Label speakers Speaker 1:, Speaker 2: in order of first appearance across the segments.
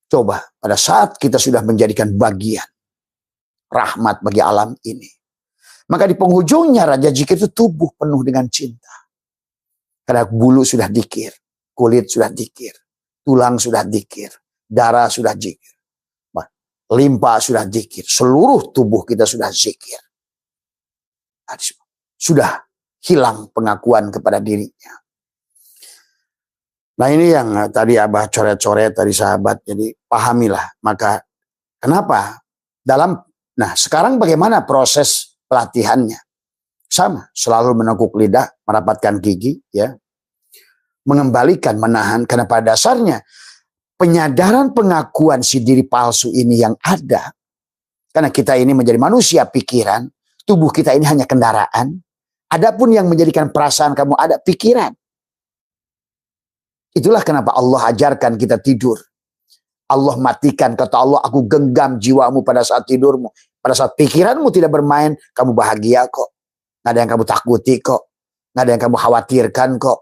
Speaker 1: Coba pada saat kita sudah menjadikan bagian rahmat bagi alam ini, maka di penghujungnya Raja Zikir itu tubuh penuh dengan cinta. Karena bulu sudah dzikir, kulit sudah dzikir, tulang sudah dzikir, darah sudah dzikir, limpa sudah dzikir, seluruh tubuh kita sudah zikir. Sudah hilang pengakuan kepada dirinya. Nah ini yang tadi Abah coret-coret tadi sahabat. Jadi pahamilah. Maka kenapa? Nah sekarang bagaimana proses pelatihannya? Sama, selalu menekuk lidah, merapatkan gigi, ya, mengembalikan, menahan. Karena pada dasarnya penyadaran pengakuan si diri palsu ini yang ada. Karena kita ini menjadi manusia pikiran, tubuh kita ini hanya kendaraan. Adapun yang menjadikan perasaan kamu ada pikiran. Itulah kenapa Allah ajarkan kita tidur. Allah matikan, kata Allah, aku genggam jiwamu pada saat tidurmu. Pada saat pikiranmu tidak bermain, kamu bahagia kok. Nggak ada yang kamu takuti kok. Nggak ada yang kamu khawatirkan kok.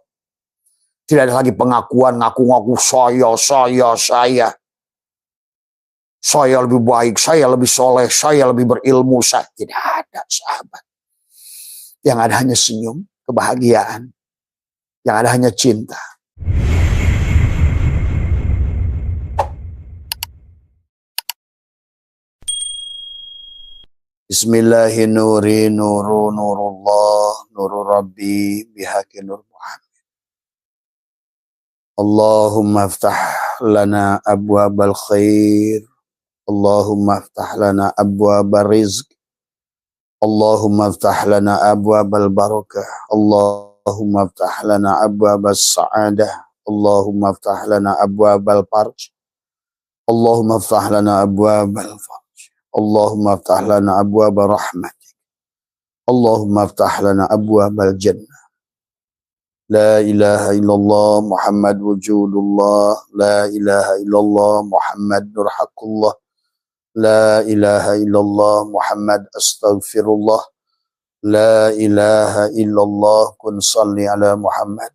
Speaker 1: Tidak ada lagi pengakuan, ngaku-ngaku saya. Saya lebih baik, saya lebih soleh, saya lebih berilmu. Tidak ada sahabat. Yang ada hanya senyum, kebahagiaan. Yang ada hanya cinta. Bismillahirrahmanirrahim. Nurullah, nurul Rabbi, bihaqi nur Muhammad. Allahumma aftah lana abwabal khair. Allahumma aftah lana abwabal rizq. Allahumma aftah lana abwabal barakah. Allahumma aftah lana abwabal sa'adah. Allahumma aftah lana abwabal farj. Allahumma aftah lana abwabal farj. Allahumma aftah lana abwaba rahmatik. Allahumma aftah lana abwabal jannah. La ilaha illallah Muhammad wujudullah. La ilaha illallah Muhammad nurhaqullah. La ilaha illallah Muhammad astaghfirullah. La ilaha illallah kun salli ala Muhammad.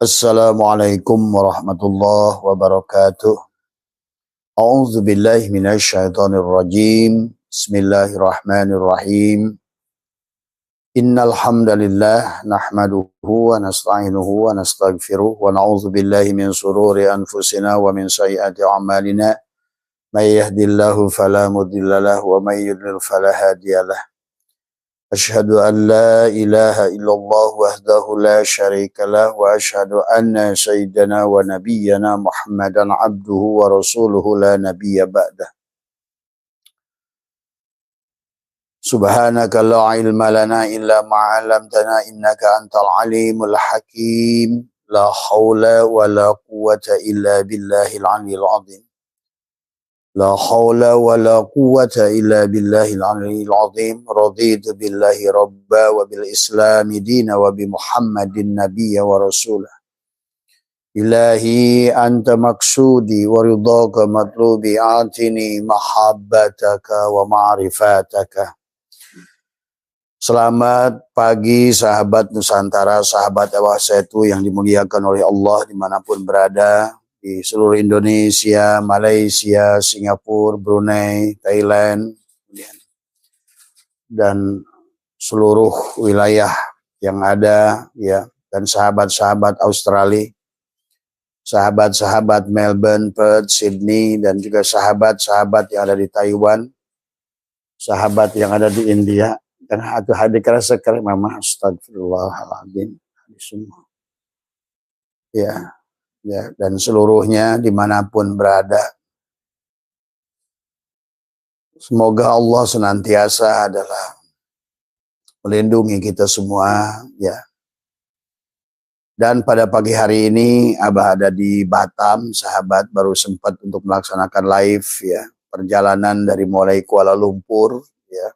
Speaker 1: Assalamualaikum warahmatullahi wabarakatuh. A'udzu billahi minasyaitonir rajim. Bismillahirrahmanirrahim. Innal hamdalillah nahmaduhu wa nasta'inuhu wa nastaghfiruh wa na'udzu billahi min shururi anfusina wa min sayyiati a'malina. May yahdihillahu fala mudilla lahu wa may yudlil fala hadiyalah. Asyhadu an la ilaha illallah wahdahu la syarika lah wa asyhadu anna sayyidana wa nabiyyana Muhammadan abduhu wa rasuluhu la nabiyya ba'dah. Subhanaka la ilma lana illa ma 'allamtana innaka antal alimul hakim. La haula wa la quwwata illa billahil 'aliyyil 'azim. La haula wa la quwwata illa billahil 'aliyyil 'azim. Raditu billahi rabba wa bil islami dina wa bi Muhammadin nabiyya wa rasulah. Ilahi anta maksudi wa ridhaka matlubi atini mahabbataka wa ma'rifataka. Selamat pagi sahabat Nusantara, sahabat Awah Setu yang dimuliakan oleh Allah dimanapun berada. Di seluruh Indonesia, Malaysia, Singapura, Brunei, Thailand, dan seluruh wilayah yang ada, ya, dan sahabat-sahabat Australia, sahabat-sahabat Melbourne, Perth, Sydney, dan juga sahabat-sahabat yang ada di Taiwan, sahabat yang ada di India, dan hadir sekali, mama astagfirullahaladzim, semua, ya. Ya, dan seluruhnya dimanapun berada. Semoga Allah senantiasa adalah melindungi kita semua, ya. Dan pada pagi hari ini Abah ada di Batam, sahabat, baru sempat untuk melaksanakan live, ya, perjalanan dari mulai Kuala Lumpur, ya.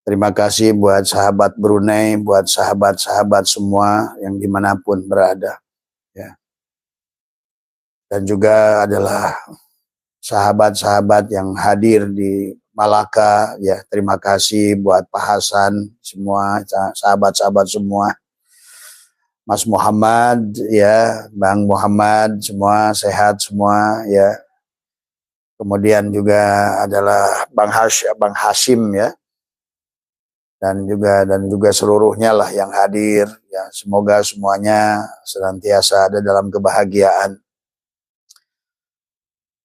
Speaker 1: Terima kasih buat sahabat Brunei, buat sahabat-sahabat semua yang dimanapun berada, ya. Dan juga adalah sahabat-sahabat yang hadir di Malaka, ya, terima kasih buat Pak Hasan, semua sahabat-sahabat semua. Mas Muhammad ya, Bang Muhammad semua sehat semua ya. Kemudian juga adalah Bang Hashim ya, dan juga seluruhnya lah yang hadir ya. Semoga semuanya senantiasa ada dalam kebahagiaan.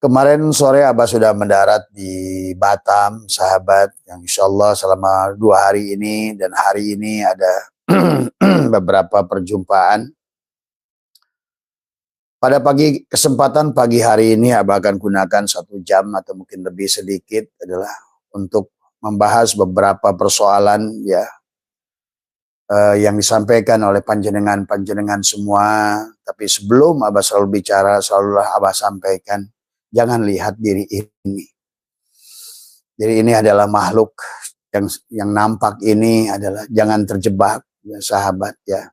Speaker 1: Kemarin sore Abah sudah mendarat di Batam, sahabat, yang insya Allah selama 2 hari ini dan hari ini ada beberapa perjumpaan. Pada kesempatan pagi hari ini Abah akan gunakan 1 jam atau mungkin lebih sedikit adalah untuk membahas beberapa persoalan ya yang disampaikan oleh panjenengan semua. Tapi sebelum Abah selalu bicara, selalulah Abah sampaikan, jangan lihat diri ini. Jadi ini adalah makhluk yang nampak ini adalah jangan terjebak ya sahabat ya.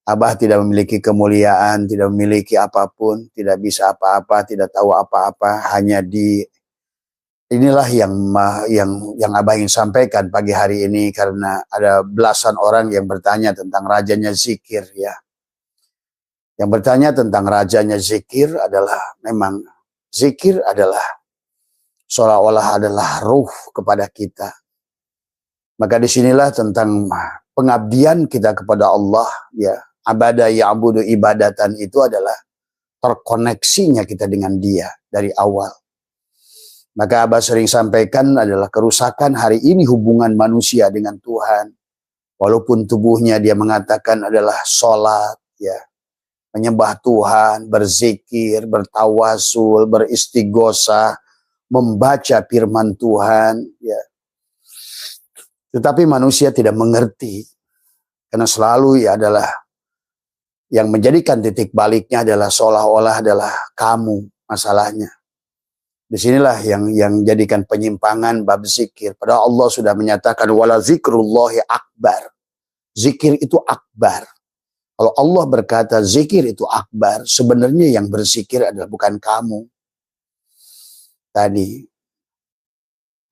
Speaker 1: Abah tidak memiliki kemuliaan, tidak memiliki apapun, tidak bisa apa-apa, tidak tahu apa-apa, hanya inilah yang Abah ingin sampaikan pagi hari ini, karena ada belasan orang yang bertanya tentang rajanya zikir ya. Yang bertanya tentang rajanya zikir adalah memang zikir adalah seolah-olah adalah ruh kepada kita. Maka disinilah tentang pengabdian kita kepada Allah ya. Abada ya'budu ibadatan itu adalah terkoneksinya kita dengan Dia dari awal. Maka Abah sering sampaikan adalah kerusakan hari ini hubungan manusia dengan Tuhan. Walaupun tubuhnya dia mengatakan adalah sholat ya, menyembah Tuhan, berzikir, bertawasul, beristighosa, membaca firman Tuhan ya. Tetapi manusia tidak mengerti, karena selalu ya adalah yang menjadikan titik baliknya adalah seolah-olah adalah kamu masalahnya. Disinilah yang jadikan penyimpangan bab zikir. Padahal Allah sudah menyatakan wala zikrullahi akbar. Zikir itu akbar. Kalau Allah berkata zikir itu akbar, sebenarnya yang berzikir adalah bukan kamu. Tadi.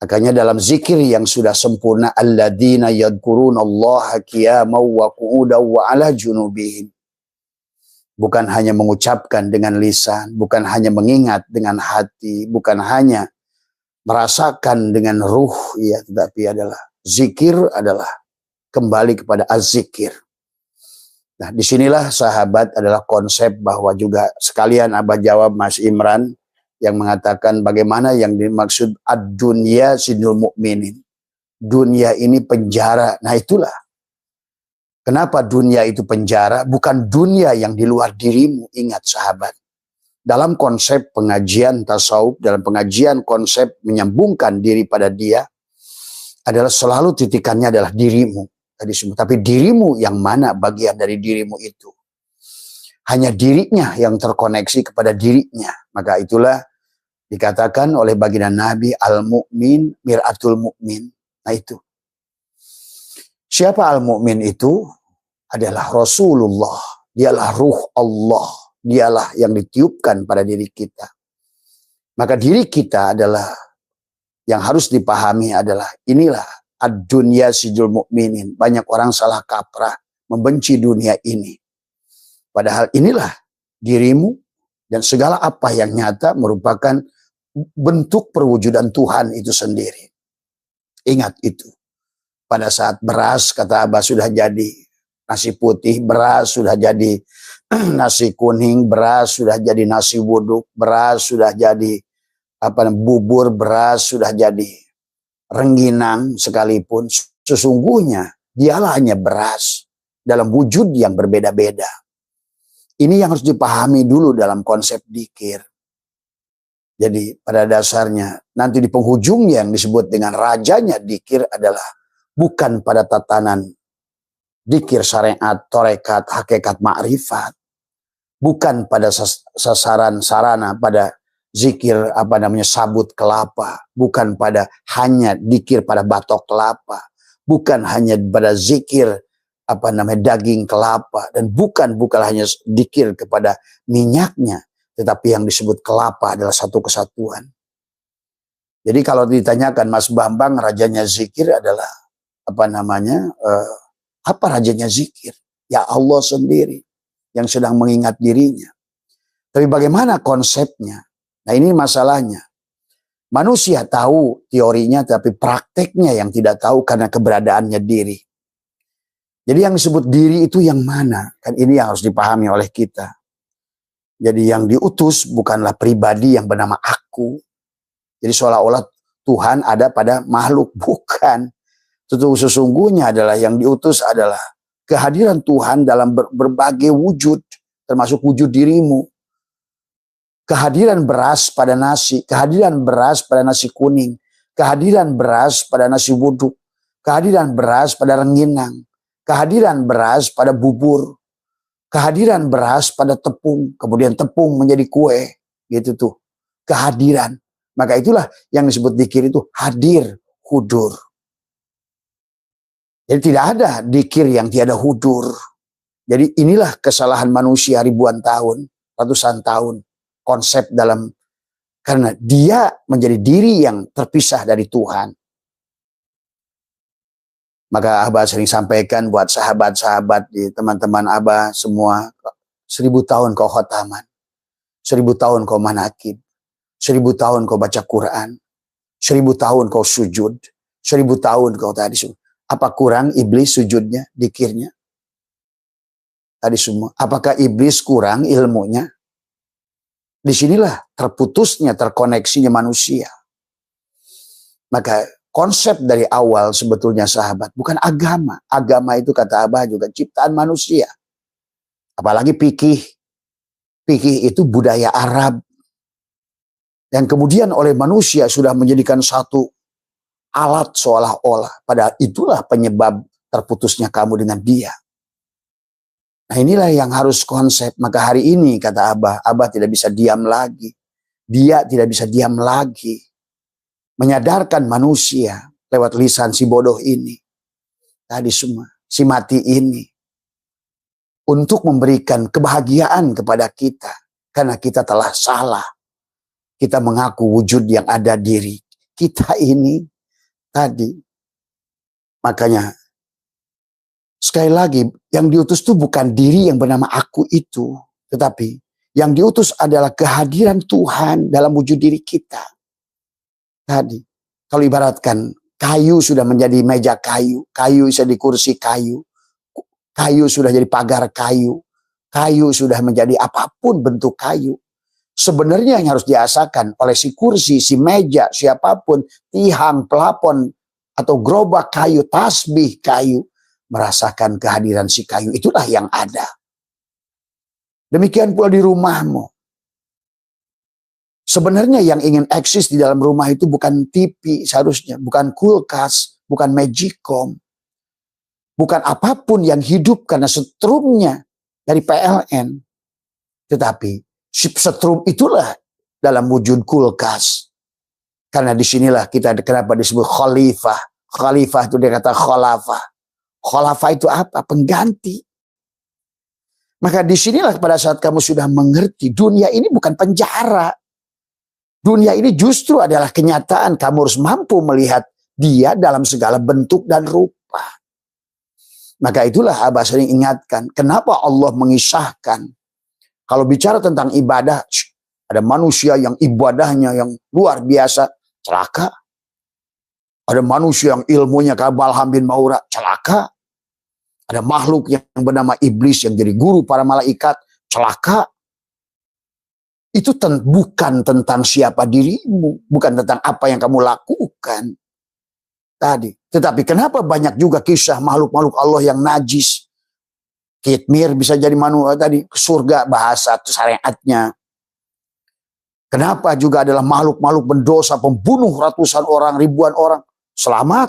Speaker 1: Makanya dalam zikir yang sudah sempurna, alladzina yadhkurunallaha qiyaman wa qu'udan wa 'ala junubihim. Bukan hanya mengucapkan dengan lisan, bukan hanya mengingat dengan hati, bukan hanya merasakan dengan ruh, ya, tetapi adalah zikir adalah kembali kepada az-zikir. Nah, disinilah sahabat adalah konsep bahwa juga sekalian Abah jawab Mas Imran yang mengatakan bagaimana yang dimaksud ad-dunya sijnul mukminin. Dunia ini penjara. Nah, itulah kenapa dunia itu penjara, bukan dunia yang di luar dirimu. Ingat sahabat, dalam konsep pengajian tasawuf, dalam pengajian konsep menyambungkan diri pada Dia, adalah selalu titikannya adalah dirimu. Tadi semua, tapi dirimu yang mana bagian dari dirimu itu? Hanya dirinya yang terkoneksi kepada dirinya. Maka itulah dikatakan oleh baginda Nabi, al-mu'min mir'atul mu'min. Nah itu. Siapa al-mu'min itu? Adalah Rasulullah. Dialah ruh Allah. Dialah yang ditiupkan pada diri kita. Maka diri kita adalah yang harus dipahami adalah inilah ad-dunya sijnul mukminin. Banyak orang salah kaprah membenci dunia ini. Padahal inilah dirimu dan segala apa yang nyata merupakan bentuk perwujudan Tuhan itu sendiri. Ingat itu. Pada saat beras, kata Abah, sudah jadi nasi putih, beras sudah jadi nasi kuning, beras sudah jadi nasi wuduk, beras sudah jadi bubur, beras sudah jadi rengginang sekalipun. Sesungguhnya dialah hanya beras dalam wujud yang berbeda-beda. Ini yang harus dipahami dulu dalam konsep dzikir. Jadi pada dasarnya nanti di penghujungnya yang disebut dengan rajanya dzikir adalah bukan pada tatanan dzikir syariat, tarekat, hakikat ma'rifat. Bukan pada sasaran sarana pada zikir sabut kelapa. Bukan pada hanya dzikir pada batok kelapa. Bukan hanya pada zikir daging kelapa. Dan bukan hanya dzikir kepada minyaknya. Tetapi yang disebut kelapa adalah satu kesatuan. Jadi kalau ditanyakan Mas Bambang rajanya zikir adalah apa rajanya zikir? Ya Allah sendiri yang sedang mengingat dirinya. Tapi bagaimana konsepnya? Nah ini masalahnya. Manusia tahu teorinya tapi prakteknya yang tidak tahu karena keberadaannya diri. Jadi yang disebut diri itu yang mana? Kan ini yang harus dipahami oleh kita. Jadi yang diutus bukanlah pribadi yang bernama aku. Jadi seolah-olah Tuhan ada pada makhluk. Bukan. Sesungguhnya adalah yang diutus adalah kehadiran Tuhan dalam berbagai wujud. Termasuk wujud dirimu. Kehadiran beras pada nasi. Kehadiran beras pada nasi kuning. Kehadiran beras pada nasi buduk. Kehadiran beras pada rengginang. Kehadiran beras pada bubur. Kehadiran beras pada tepung. Kemudian tepung menjadi kue. Gitu tuh. Kehadiran. Maka itulah yang disebut dzikir itu hadir, hudur. Jadi tidak ada dzikir yang tiada hudur. Jadi inilah kesalahan manusia ribuan tahun, ratusan tahun. Konsep dalam, karena dia menjadi diri yang terpisah dari Tuhan. Maka Abah sering sampaikan buat sahabat-sahabat, teman-teman Abah semua, 1000 tahun kau khotaman, 1000 tahun kau manakib, 1000 tahun kau baca Quran, 1000 tahun kau sujud, 1000 tahun kau tadi. Apa kurang iblis sujudnya, dikirnya? Tadi semua. Apakah iblis kurang ilmunya? Disinilah terputusnya, terkoneksinya manusia. Maka konsep dari awal sebetulnya sahabat, bukan agama. Agama itu kata Abah juga ciptaan manusia. Apalagi fikih. Fikih itu budaya Arab. Yang kemudian oleh manusia sudah menjadikan satu alat seolah-olah. Padahal itulah penyebab terputusnya kamu dengan dia. Nah inilah yang harus konsep. Maka hari ini kata Abah tidak bisa diam lagi. Dia tidak bisa diam lagi. Menyadarkan manusia lewat lisan si bodoh ini. Tadi semua. Si mati ini. Untuk memberikan kebahagiaan kepada kita. Karena kita telah salah. Kita mengaku wujud yang ada diri. Kita ini tadi. Makanya sekali lagi, yang diutus itu bukan diri yang bernama aku itu. Tetapi yang diutus adalah kehadiran Tuhan dalam wujud diri kita. Tadi, kalau ibaratkan kayu sudah menjadi meja kayu. Kayu bisa di kursi kayu. Kayu sudah jadi pagar kayu. Kayu sudah menjadi apapun bentuk kayu. Sebenarnya yang harus diasakan oleh si kursi, si meja, siapapun. Tiang, pelapon, atau gerobak kayu, tasbih kayu. Merasakan kehadiran si kayu, itulah yang ada. Demikian pula di rumahmu. Sebenarnya yang ingin eksis di dalam rumah itu bukan TV seharusnya, bukan kulkas, bukan magicom, bukan apapun yang hidup karena setrumnya dari PLN. Tetapi setrum itulah dalam wujud kulkas. Karena disinilah kita kenapa disebut khalifah. Khalifah itu dia kata khalafah. Khalafah itu apa? Pengganti. Maka disinilah pada saat kamu sudah mengerti dunia ini bukan penjara. Dunia ini justru adalah kenyataan. Kamu harus mampu melihat dia dalam segala bentuk dan rupa. Maka itulah Abah sering ingatkan. Kenapa Allah mengisahkan. Kalau bicara tentang ibadah. Ada manusia yang ibadahnya yang luar biasa. Celaka. Ada manusia yang ilmunya kayak Balham bin Maura, celaka. Ada makhluk yang bernama iblis yang jadi guru para malaikat, celaka. Itu bukan tentang siapa dirimu, bukan tentang apa yang kamu lakukan tadi. Tetapi kenapa banyak juga kisah makhluk-makhluk Allah yang najis. Kitmir bisa jadi manusia tadi, ke surga bahasa syariatnya. Kenapa juga adalah makhluk-makhluk berdosa, pembunuh ratusan orang, ribuan orang. Selamat.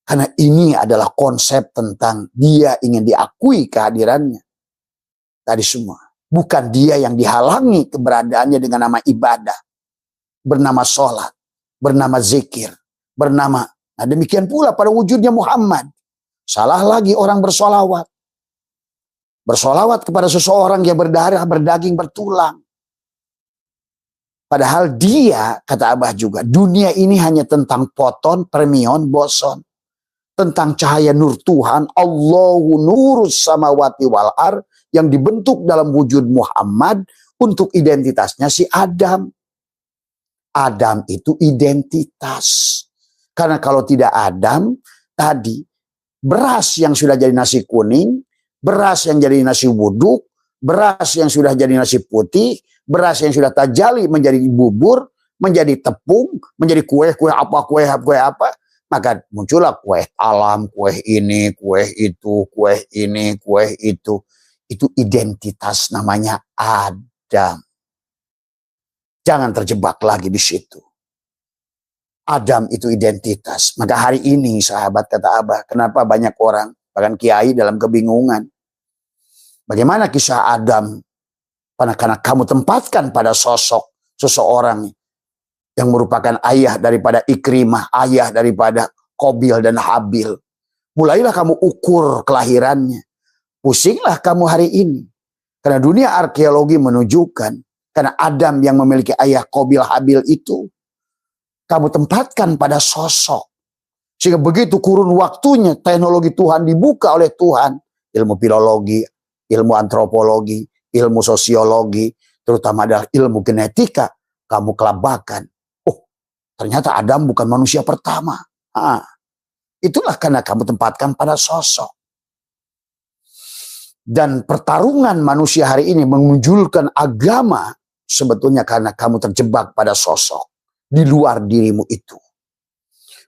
Speaker 1: Karena ini adalah konsep tentang dia ingin diakui kehadirannya. Tadi semua. Bukan dia yang dihalangi keberadaannya dengan nama ibadah. Bernama sholat. Bernama zikir. Bernama. Nah demikian pula pada wujudnya Muhammad. Salah lagi orang bersolawat. Bersolawat kepada seseorang yang berdarah, berdaging, bertulang. Padahal dia, kata Abah juga, dunia ini hanya tentang foton, fermion, boson. tentang cahaya nur Tuhan, Allahu nurus samawati wal ar, yang dibentuk dalam wujud Muhammad untuk identitasnya si Adam. Adam itu identitas. Karena kalau tidak Adam, tadi beras yang sudah jadi nasi kuning, beras yang jadi nasi wuduk, beras yang sudah jadi nasi putih, beras yang sudah tajali menjadi bubur, menjadi tepung, menjadi kue apa, maka muncullah kue alam, kue ini, kue itu, kue ini, kue itu. Itu identitas, namanya Adam. Jangan terjebak lagi di situ. Adam itu identitas. Maka hari ini sahabat, kata Abah, kenapa banyak orang, bahkan kiai dalam kebingungan. Bagaimana kisah Adam? Karena kamu tempatkan pada sosok seseorang yang merupakan ayah daripada Ikrimah, ayah daripada Qabil dan Habil. Mulailah kamu ukur kelahirannya. Pusinglah kamu hari ini. Karena dunia arkeologi menunjukkan, karena Adam yang memiliki ayah Qabil Habil itu, kamu tempatkan pada sosok. Sehingga begitu kurun waktunya, teknologi Tuhan dibuka oleh Tuhan. Ilmu filologi, ilmu antropologi, ilmu sosiologi, terutama adalah ilmu genetika, kamu kelabakan. Oh, ternyata Adam bukan manusia pertama. Itulah karena kamu tempatkan pada sosok. Dan pertarungan manusia hari ini mengunjulkan agama sebetulnya karena kamu terjebak pada sosok di luar dirimu itu.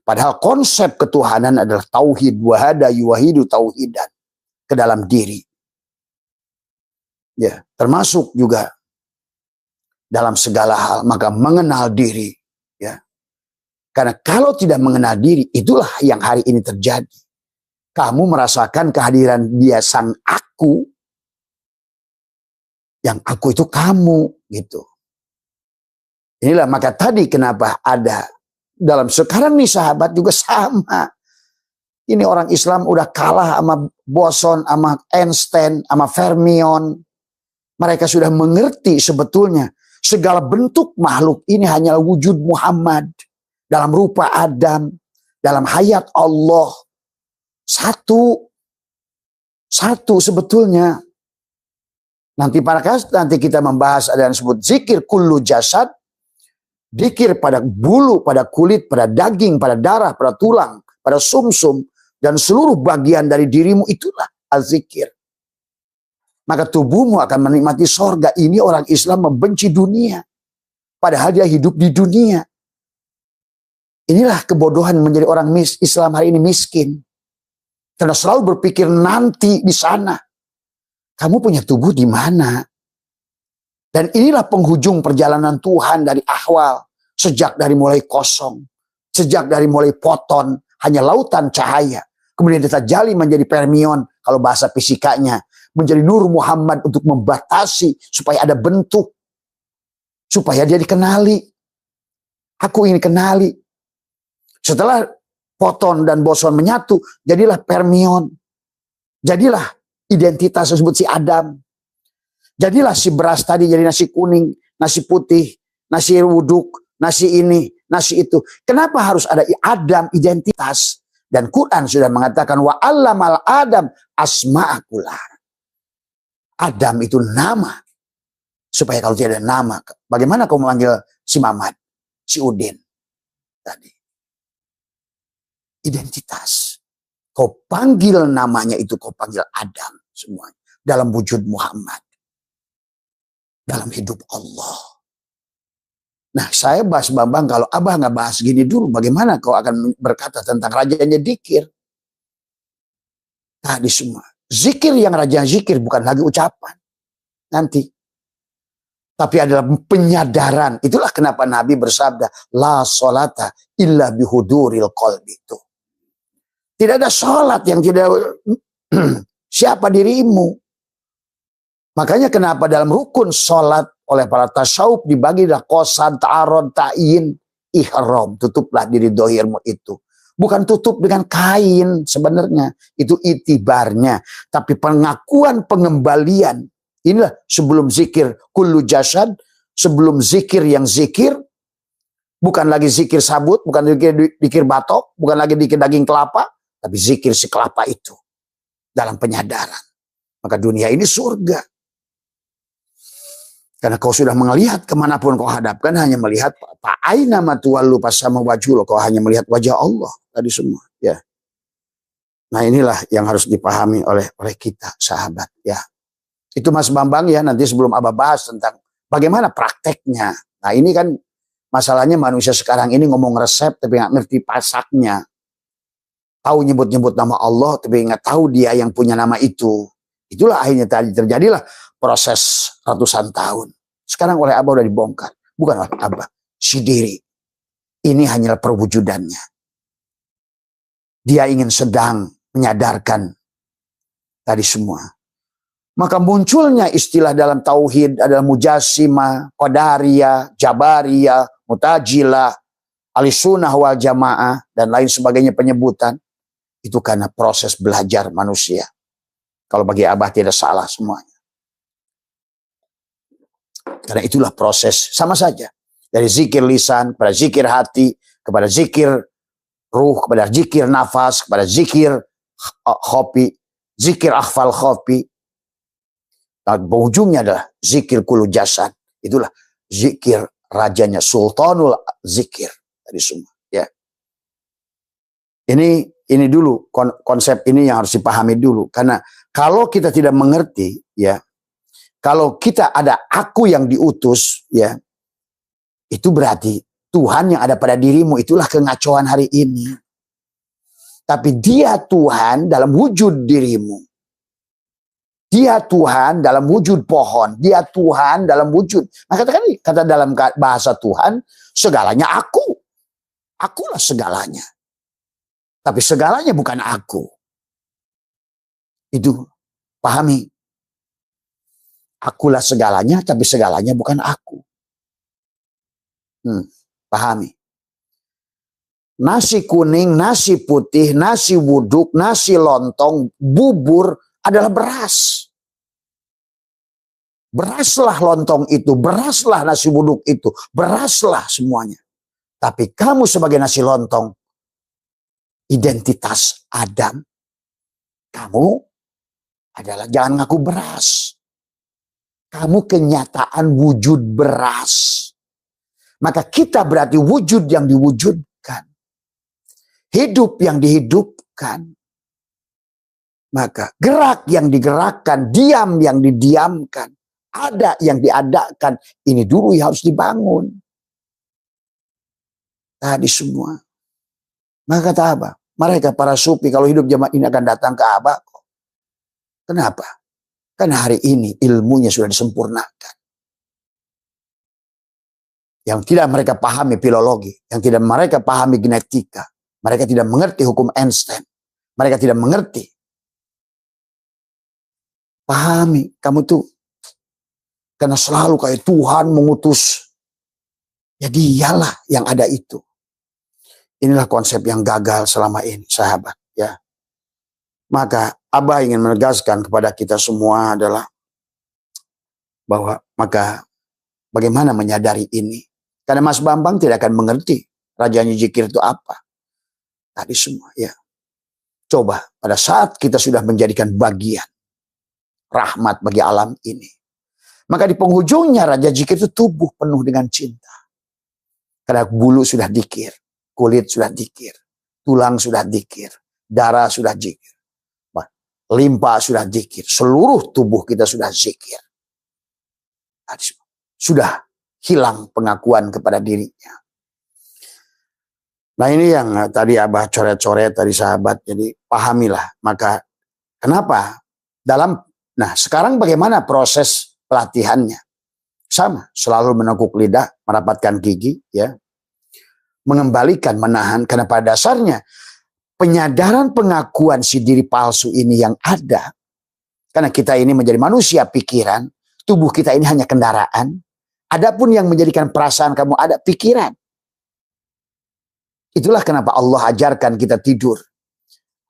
Speaker 1: Padahal konsep ketuhanan adalah tauhid, wahada yuwahidu tauhidan, ke dalam diri. Ya, termasuk juga dalam segala hal, maka mengenal diri, ya. Karena kalau tidak mengenal diri, itulah yang hari ini terjadi. Kamu merasakan kehadiran dia sang aku, yang aku itu kamu, gitu. Inilah maka tadi kenapa ada dalam sekarang nih sahabat juga sama. Ini orang Islam udah kalah sama Boson, sama Einstein, sama Fermion. Mereka sudah mengerti sebetulnya segala bentuk makhluk ini hanyalah wujud Muhammad dalam rupa Adam, dalam hayat Allah. Satu sebetulnya. Nanti kita membahas ada yang disebut zikir kullu jasad. Zikir pada bulu, pada kulit, pada daging, pada darah, pada tulang, pada sumsum, dan seluruh bagian dari dirimu, itulah al-zikir. Maka tubuhmu akan menikmati sorga. Ini orang Islam membenci dunia. Padahal dia hidup di dunia. Inilah kebodohan menjadi orang Islam hari ini miskin. Karena selalu berpikir nanti di sana. Kamu punya tubuh di mana? Dan inilah penghujung perjalanan Tuhan dari ahwal. Sejak dari mulai kosong. Sejak dari mulai poton. Hanya lautan cahaya. Kemudian ditajali menjadi permion. Kalau bahasa fisikanya. Menjadi nur Muhammad untuk membatasi. Supaya ada bentuk. Supaya dia dikenali. Aku ingin kenali. Setelah poton dan boson menyatu. Jadilah permion. Jadilah identitas disebut si Adam. Jadilah si beras tadi jadi nasi kuning, nasi putih, nasi wuduk, nasi ini, nasi itu. Kenapa harus ada Adam identitas? Dan Quran sudah mengatakan wa allamal Adam asma'akullah. Adam itu nama. Supaya kalau tidak ada nama, bagaimana kau memanggil si Mamat, si Udin tadi? Identitas. Kau panggil namanya itu, kau panggil Adam semuanya. Dalam wujud Muhammad. Dalam hidup Allah. Nah, saya bahas Bambang, kalau Abah nggak bahas gini dulu, bagaimana kau akan berkata tentang rajanya zikir? Tadi semua. Zikir yang raja zikir bukan lagi ucapan. Nanti. Tapi adalah penyadaran. Itulah kenapa Nabi bersabda, la sholata illa bihuduril qalbi. Itu. Tidak ada sholat yang tidak siapa dirimu. Makanya kenapa dalam rukun sholat oleh para tasawuf dibagi dah kosan, ta'arod, ta'in, ihram. Tutuplah diri dohirmu itu. Bukan tutup dengan kain sebenarnya. Itu itibarnya. Tapi pengakuan pengembalian. Inilah sebelum zikir kullu jasad. Sebelum zikir yang zikir. Bukan lagi zikir sabut. Bukan lagi zikir batok. Bukan lagi zikir daging kelapa. tapi zikir si kelapa itu dalam penyadaran. Maka dunia ini surga. Karena kau sudah melihat kemanapun kau hadapkan, hanya melihat aina matuwallu fasama wajhul, kau hanya melihat wajah Allah tadi semua. Ya. Nah inilah yang harus dipahami oleh kita sahabat. Ya. Itu Mas Bambang ya, nanti sebelum Abah bahas tentang bagaimana prakteknya. Nah ini kan masalahnya manusia sekarang ini ngomong resep tapi nggak ngerti pasaknya. Tahu nyebut-nyebut nama Allah tapi nggak tahu dia yang punya nama itu. Itulah akhirnya tadi terjadilah proses ratusan tahun. Sekarang oleh Abah udah dibongkar. Bukan oleh Abah, si diri. Ini hanyalah perwujudannya. Dia ingin sedang menyadarkan tadi semua. Maka munculnya istilah dalam tauhid adalah mujassimah, qadariyah, jabariyah, mutajilah, ahlussunnah wal jamaah, dan lain sebagainya penyebutan. Itu karena proses belajar manusia. Kalau bagi Abah tidak salah semuanya. Karena itulah proses, sama saja. Dari zikir lisan, kepada zikir hati, kepada zikir ruh, kepada zikir nafas, kepada zikir khofi, zikir akhfal khofi. Dan ujungnya adalah zikir kulu jasad. Itulah zikir rajanya, sultanul zikir. Tadi semua. Ya. Ini dulu, konsep ini yang harus dipahami dulu. Karena kalau kita tidak mengerti, ya, kalau kita ada aku yang diutus, ya, itu berarti Tuhan yang ada pada dirimu itulah kengacauan hari ini. Tapi dia Tuhan dalam wujud dirimu. Dia Tuhan dalam wujud pohon. Dia Tuhan dalam wujud. Nah, kata dalam bahasa Tuhan, segalanya aku. Akulah segalanya. Tapi segalanya bukan aku. Itu pahami. Akulah segalanya, tapi segalanya bukan aku. Pahami. Nasi kuning, nasi putih, nasi wuduk, nasi lontong, bubur adalah beras. Beraslah lontong itu, beraslah nasi wuduk itu, beraslah semuanya. Tapi kamu sebagai nasi lontong, identitas Adam, kamu adalah jangan ngaku beras. Kamu kenyataan wujud beras. Maka kita berarti wujud yang diwujudkan. Hidup yang dihidupkan. Maka gerak yang digerakkan, diam yang didiamkan, ada yang diadakan. Ini dulu yang harus dibangun. Tadi semua. Maka kata Abah, mereka para sufi kalau hidup zaman ini akan datang ke Abah. Kenapa? Karena hari ini ilmunya sudah disempurnakan. Yang tidak mereka pahami filologi, yang tidak mereka pahami genetika, mereka tidak mengerti hukum Einstein, mereka tidak mengerti. Pahami, kamu tuh karena selalu kayak Tuhan mengutus. Ya dialah yang ada itu. Inilah konsep yang gagal selama ini, sahabat. Ya, maka Abah ingin menegaskan kepada kita semua adalah bahwa maka bagaimana menyadari ini. Karena Mas Bambang tidak akan mengerti rajanya zikir itu apa. Tadi semua ya. Coba pada saat kita sudah menjadikan bagian rahmat bagi alam ini. Maka di penghujungnya raja zikir itu tubuh penuh dengan cinta. Karena bulu sudah dikir, kulit sudah dikir, tulang sudah dikir, darah sudah zikir. Limpa sudah zikir, seluruh tubuh kita sudah zikir. Sudah hilang pengakuan kepada dirinya. Nah ini yang tadi Abah coret-coret tadi sahabat. Jadi pahamilah. Maka kenapa? Nah sekarang bagaimana proses pelatihannya? Sama, selalu menekuk lidah, merapatkan gigi, ya, mengembalikan, menahan. Karena pada dasarnya penyadaran pengakuan si diri palsu ini yang ada. Karena kita ini menjadi manusia pikiran, tubuh kita ini hanya kendaraan. Adapun yang menjadikan perasaan kamu ada pikiran. Itulah kenapa Allah ajarkan kita tidur.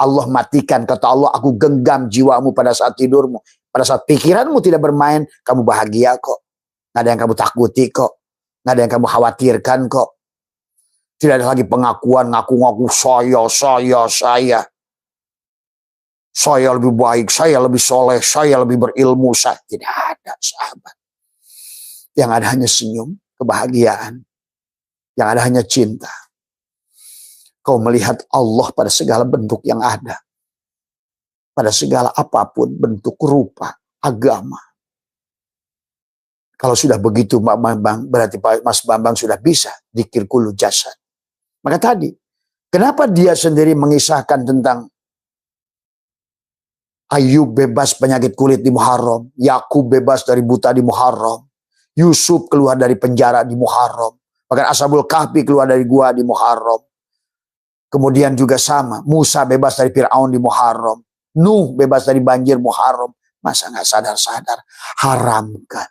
Speaker 1: Allah matikan, kata Allah, aku genggam jiwamu pada saat tidurmu. Pada saat pikiranmu tidak bermain, kamu bahagia kok. Nggak ada yang kamu takuti kok. Nggak ada yang kamu khawatirkan kok. Tidak ada lagi pengakuan, ngaku-ngaku saya. Saya lebih baik, saya lebih soleh, saya lebih berilmu. Saya tidak ada, sahabat. Yang ada hanya senyum, kebahagiaan. Yang ada hanya cinta. Kau melihat Allah pada segala bentuk yang ada. Pada segala apapun, bentuk, rupa, agama. Kalau sudah begitu Pak Bambang, berarti Mas Bambang sudah bisa dzikir kullu jasad. Maka tadi, kenapa dia sendiri mengisahkan tentang Ayub bebas penyakit kulit di Muharram, Yakub bebas dari buta di Muharram, Yusuf keluar dari penjara di Muharram, bahkan Ashabul Kahfi keluar dari gua di Muharram. Kemudian juga sama, Musa bebas dari Fir'aun di Muharram, Nuh bebas dari banjir Muharram. Masa nggak sadar-sadar, haramkan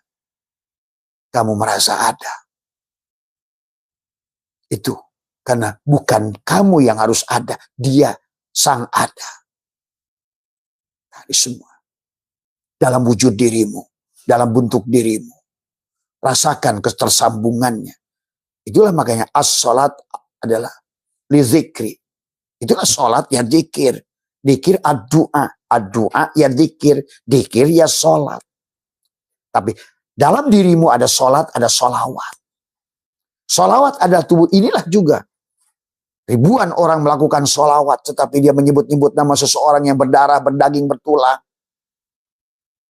Speaker 1: kamu merasa ada. Itu karena bukan kamu yang harus ada, dia sang ada. Dari semua. Dalam wujud dirimu, dalam bentuk dirimu. Rasakan ketersambungannya. Itulah makanya as-salat adalah li zikri. Itulah salat ya zikir. Zikir ad-du'a. Ad-du'a ya zikir. Zikir ya salat. Tapi dalam dirimu ada salat, ada solawat. Solawat adalah tubuh. Inilah juga. Ribuan orang melakukan solawat. Tetapi dia menyebut-nyebut nama seseorang yang berdarah, berdaging, bertulang.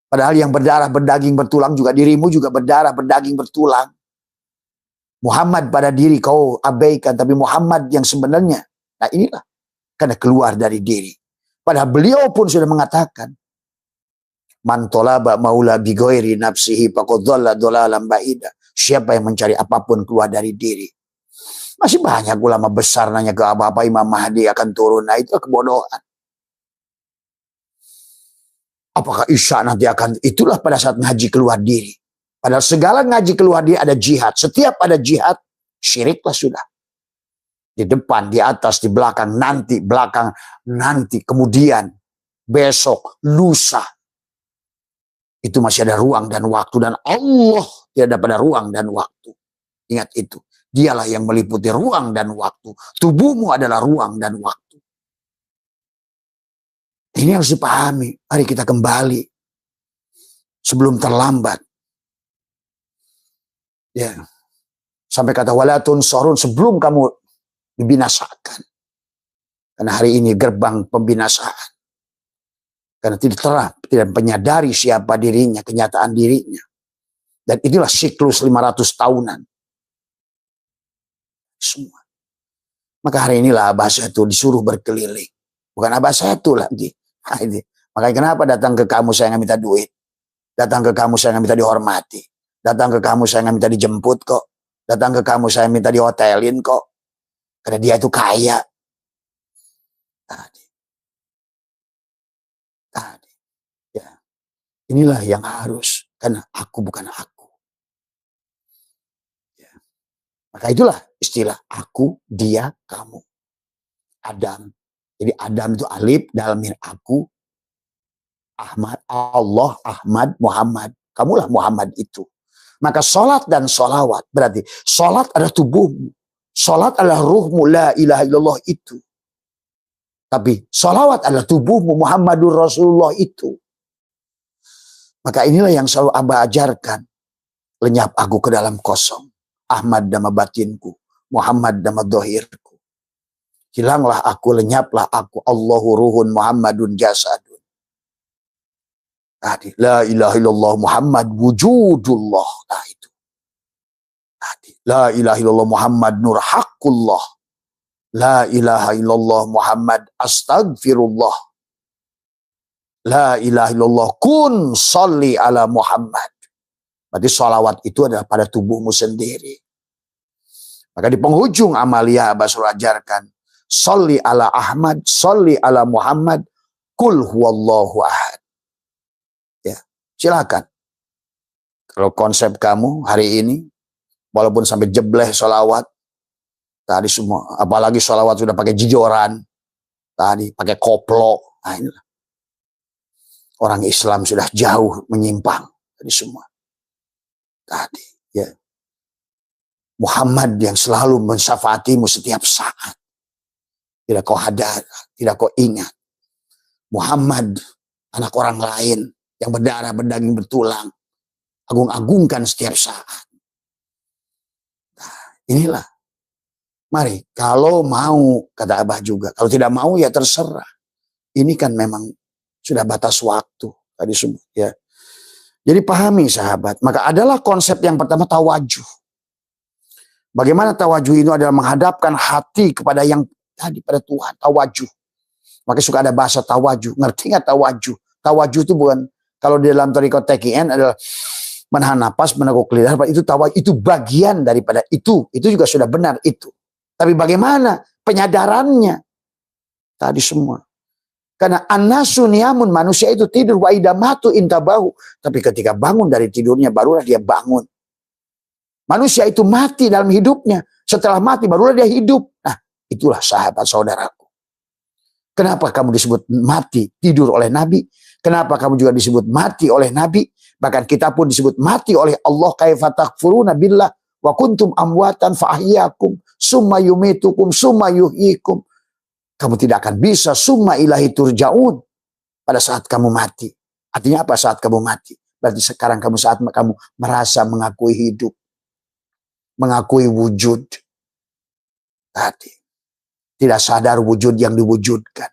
Speaker 1: Padahal yang berdarah, berdaging, bertulang juga dirimu juga berdarah, berdaging, bertulang. Muhammad pada diri kau abaikan, tapi Muhammad yang sebenarnya. Nah inilah, karena keluar dari diri. Padahal beliau pun sudah mengatakan, man tolaba maula bigoiri nafsihi faqad dhalla dhalalan ba'ida. Siapa yang mencari apapun keluar dari diri. Masih banyak ulama besar nanya ke apa-apa Imam Mahdi akan turun. Nah itu kebodohan. Apakah Isya nanti akan, itulah pada saat ngaji keluar diri. Padahal segala ngaji keluar diri ada jihad. Setiap ada jihad, syiriklah sudah. Di depan, di atas, di belakang, nanti, belakang, nanti, kemudian, besok, lusa. Itu masih ada ruang dan waktu. Dan Allah tidak ada pada ruang dan waktu. Ingat itu. Dialah yang meliputi ruang dan waktu. Tubuhmu adalah ruang dan waktu. Ini harus dipahami. Mari kita kembali. Sebelum terlambat. Ya. Sampai kata walatun sorun sebelum kamu dibinasakan. Karena hari ini gerbang pembinasaan. Karena tidak menyadari siapa dirinya, kenyataan dirinya. Dan inilah siklus 500 tahunan. Semua. Maka hari inilah Abah Satu disuruh berkeliling. Bukan Abah Satu lagi. Nah, ini. Makanya kenapa datang ke kamu saya nggak minta duit. Datang ke kamu saya nggak minta dihormati. Datang ke kamu saya nggak minta dijemput kok. Datang ke kamu saya minta dihotelin kok. Karena dia itu kaya. Tadi. Ya. Inilah yang harus. Karena aku bukan aku. Ya. Maka itulah istilah aku, dia, kamu. Adam. Jadi Adam itu alif dalam aku. Ahmad, Allah, Ahmad, Muhammad. Kamulah Muhammad itu. Maka sholat dan sholawat. Berarti sholat adalah tubuhmu. Sholat adalah ruhmu. La ilaha illallah itu. Tapi sholawat adalah tubuhmu. Muhammadur Rasulullah itu. Maka inilah yang selalu Abah ajarkan. Lenyap aku ke dalam kosong. Ahmad nama batinku. Muhammad nama dohirku. Hilanglah aku, lenyaplah aku. Allahu ruhun Muhammadun jasadun. Tadi, la ilaha illallah Muhammad wujudullah. Nah itu. Tadi, la ilaha illallah Muhammad nur haqqullah. La ilaha illallah Muhammad astagfirullah. La ilaha illallah kun salli ala Muhammad. Berarti salawat itu adalah pada tubuhmu sendiri. Maka di penghujung amalia Abah suruh ajarkan. Salli ala Ahmad, salli ala Muhammad, kul huwallahu ahad. Silakan. Kalau konsep kamu hari ini, walaupun sampai jebleh sholawat, tadi semua, apalagi sholawat sudah pakai jijoran, tadi pakai koplo, nah inilah. Orang Islam sudah jauh menyimpang tadi semua. Tadi, ya. Muhammad yang selalu mensyafaatimu setiap saat. Tidak kau hadar, tidak kau ingat. Muhammad, anak orang lain yang berdarah, berdaging, bertulang, agung-agungkan setiap saat. Nah, inilah. Mari, kalau mau, kata Abah juga, kalau tidak mau ya terserah. Ini kan memang sudah batas waktu tadi semua ya. Jadi pahami sahabat, maka adalah konsep yang pertama tawajuh. Bagaimana tawajuh itu adalah menghadapkan hati kepada yang tadi, pada Tuhan, tawajuh. Maka suka ada bahasa tawajuh, ngerti nggak tawajuh? Tawajuh itu bukan, kalau di dalam thariqat TKN adalah menahan napas, meneguk lidah, itu tawajuh, itu bagian daripada itu juga sudah benar itu. Tapi bagaimana penyadarannya? Tadi semua. Karena an-nasu niyamun, manusia itu tidur, wa idamatu intabahu. Tapi ketika bangun dari tidurnya, barulah dia bangun. Manusia itu mati dalam hidupnya. Setelah mati, barulah dia hidup. Nah, itulah sahabat saudaraku. Kenapa kamu disebut mati, tidur oleh Nabi? Kenapa kamu juga disebut mati oleh Nabi? Bahkan kita pun disebut mati oleh Allah. Kaifa takfuruna billah wa kuntum amwatan fa'ahyakum summa yumitukum summa yuhyikum. Kamu tidak akan bisa summa ilahi turja'un pada saat kamu mati. Artinya apa saat kamu mati? Berarti sekarang kamu saat kamu merasa mengakui hidup. Mengakui wujud. Tadi. Tidak sadar wujud yang diwujudkan.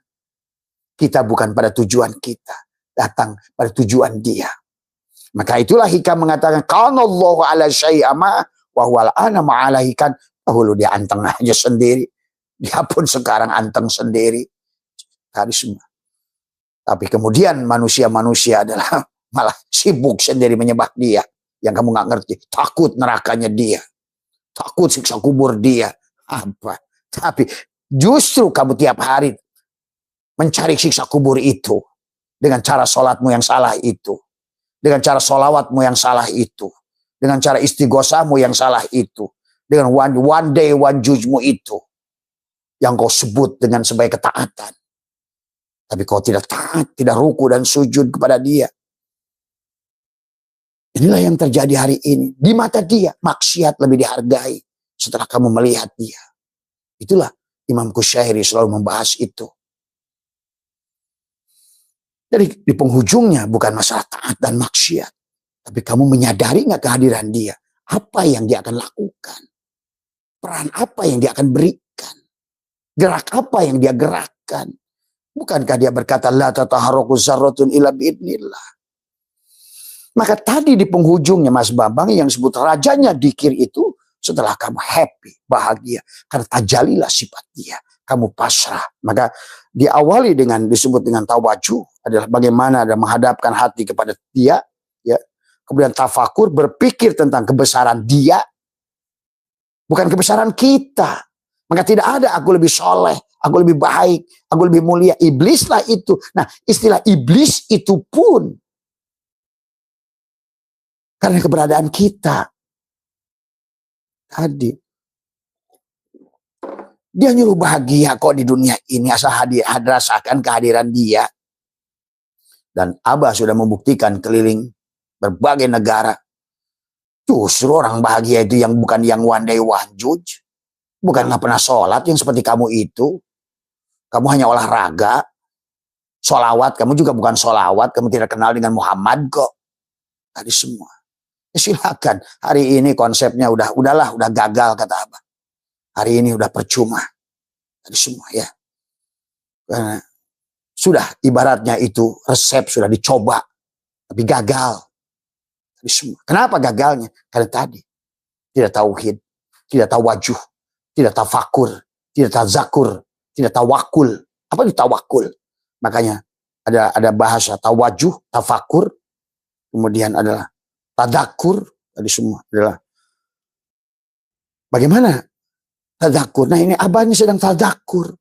Speaker 1: Kita bukan pada tujuan kita. Datang pada tujuan dia. Maka itulah hikam mengatakan, Qanallahu ala syai'ama wa huwal ana ma'alaikan. Dahulu dia anteng aja sendiri. Dia pun sekarang anteng sendiri. Tadi semua. Tapi kemudian manusia-manusia adalah malah sibuk sendiri menyembah dia. Yang kamu gak ngerti. Takut nerakanya dia. Takut siksa kubur dia. Apa? Tapi justru kamu tiap hari mencari siksa kubur itu. Dengan cara sholatmu yang salah itu. Dengan cara sholawatmu yang salah itu. Dengan cara istighosahmu yang salah itu. Dengan one day one judgmu itu. Yang kau sebut dengan sebagai ketaatan. Tapi kau tidak taat, tidak ruku dan sujud kepada dia. Inilah yang terjadi hari ini. Di mata dia, maksiat lebih dihargai setelah kamu melihat dia. Itulah Imam Qushairi selalu membahas itu. Jadi di penghujungnya bukan masalah taat dan maksiat. Tapi kamu menyadari nggak kehadiran dia? Apa yang dia akan lakukan? Peran apa yang dia akan berikan? Gerak apa yang dia gerakkan? Bukankah dia berkata, la tataharraku zarratun illa biidnillah. Maka tadi di penghujungnya Mas Bambang yang disebut rajanya dikir itu, setelah kamu happy, bahagia. Karena tajalilah sifat dia. Kamu pasrah. Maka diawali dengan disebut dengan tawajuh. Adalah bagaimana ada menghadapkan hati kepada dia. Ya. Kemudian tafakur, berpikir tentang kebesaran dia. Bukan kebesaran kita. Maka tidak ada aku lebih soleh, aku lebih baik, aku lebih mulia. Iblislah itu. Nah, istilah iblis itu pun karena keberadaan kita. Tadi. Dia nyuruh bahagia kok di dunia ini. Asal rasakan kehadiran dia. Dan Abah sudah membuktikan keliling berbagai negara. Justru orang bahagia itu yang bukan yang one day one judge. Bukan nggak pernah sholat yang seperti kamu itu. Kamu hanya olahraga. Sholawat, kamu juga bukan sholawat. Kamu tidak kenal dengan Muhammad kok. Tadi semua. Ya silakan. Hari ini konsepnya udah gagal kata Abah. Hari ini udah percuma. Tadi semua ya. Karena sudah ibaratnya itu resep sudah dicoba. Tapi gagal. Tadi semua. Kenapa gagalnya? Karena tadi. Tidak tauhid. Tidak tawajuh. Tidak tafakur, tidak tazakur, tidak tawakul. Apa itu tawakul? Makanya ada bahasa tawajuh, tafakur, kemudian adalah tadakur, tadi semua adalah bagaimana tadakur. Nah ini Abah ini sedang tadakur.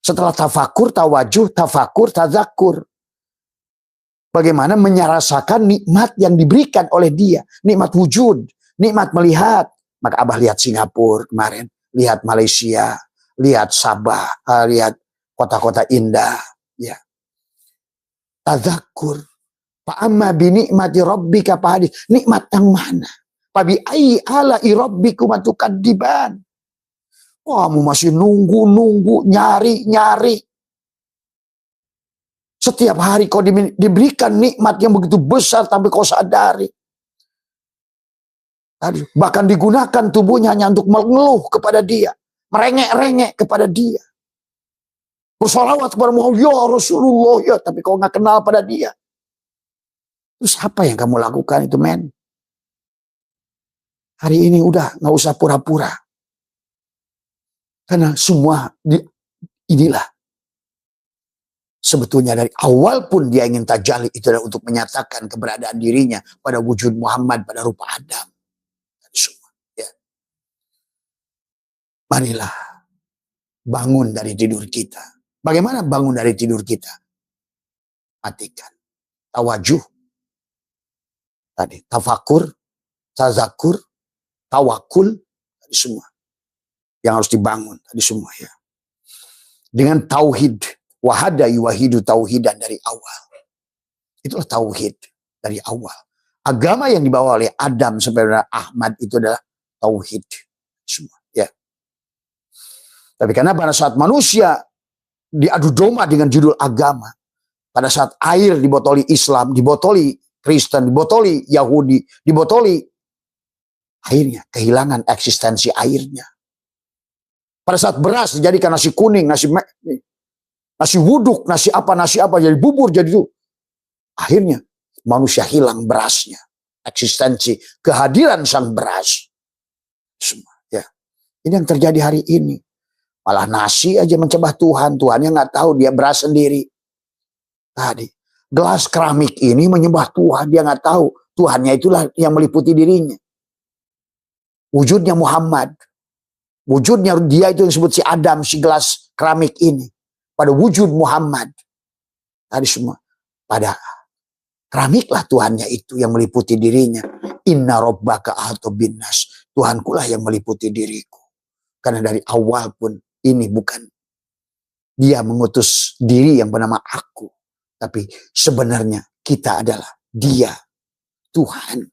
Speaker 1: Setelah tafakur, tawajuh, tafakur, tadakur. Bagaimana menyerasakan nikmat yang diberikan oleh dia. Nikmat wujud, nikmat melihat. Maka Abah lihat Singapura kemarin. Lihat Malaysia, lihat Sabah, lihat kota-kota indah. Ya. Tadzakur. Fa'amma binikmati rabbika fahadits. Nikmat yang mana? Fabi ayyi ala'i rabbikum tukadziban. Kamu masih nunggu, nyari. Setiap hari kau diberikan nikmat yang begitu besar tanpa kau sadari. Bahkan digunakan tubuhnya hanya untuk mengeluh kepada dia. Merengek-rengek kepada dia. Bersolawat kepada Muhammad, ya Rasulullah, ya. Tapi kau nggak kenal pada dia. Terus apa yang kamu lakukan itu, men? Hari ini udah nggak usah pura-pura. Karena semua inilah. Sebetulnya dari awal pun dia ingin tajalli itu adalah untuk menyatakan keberadaan dirinya pada wujud Muhammad, pada rupa Adam. Semua, ya. Marilah bangun dari tidur kita. Bagaimana bangun dari tidur kita? Matikan tawajuh tadi, tafakur, tazakur, tawakul, tadi semua yang harus dibangun tadi semua, ya. Dengan tauhid, wahada yuwahidu tauhidan dari awal. Itulah tauhid dari awal. Agama yang dibawa oleh Adam sampai Ahmad itu adalah tauhid semua, ya. Tapi karena pada saat manusia diadu domba dengan judul agama, pada saat air dibotoli Islam, dibotoli Kristen, dibotoli Yahudi, dibotoli, akhirnya kehilangan eksistensi airnya. Pada saat beras dijadikan nasi kuning, nasi wuduk, nasi apa, jadi bubur, jadi itu. Akhirnya manusia hilang berasnya, eksistensi, kehadiran sang beras. Semua, ya. Ini yang terjadi hari ini. Malah nasi aja mencembah Tuhan, Tuhannya nggak tahu, dia beras sendiri. Tadi, gelas keramik ini menyembah Tuhan, dia nggak tahu, Tuhannya itulah yang meliputi dirinya. Wujudnya Muhammad. Wujudnya dia itu yang disebut si Adam, si gelas keramik ini. Pada wujud Muhammad. Tadi semua. Pada keramiklah Tuhannya itu yang meliputi dirinya. Inna rabbaka ahata binnas. Tuhankulah yang meliputi diriku. Karena dari awal pun ini bukan dia mengutus diri yang bernama aku. Tapi sebenarnya kita adalah dia. Tuhan.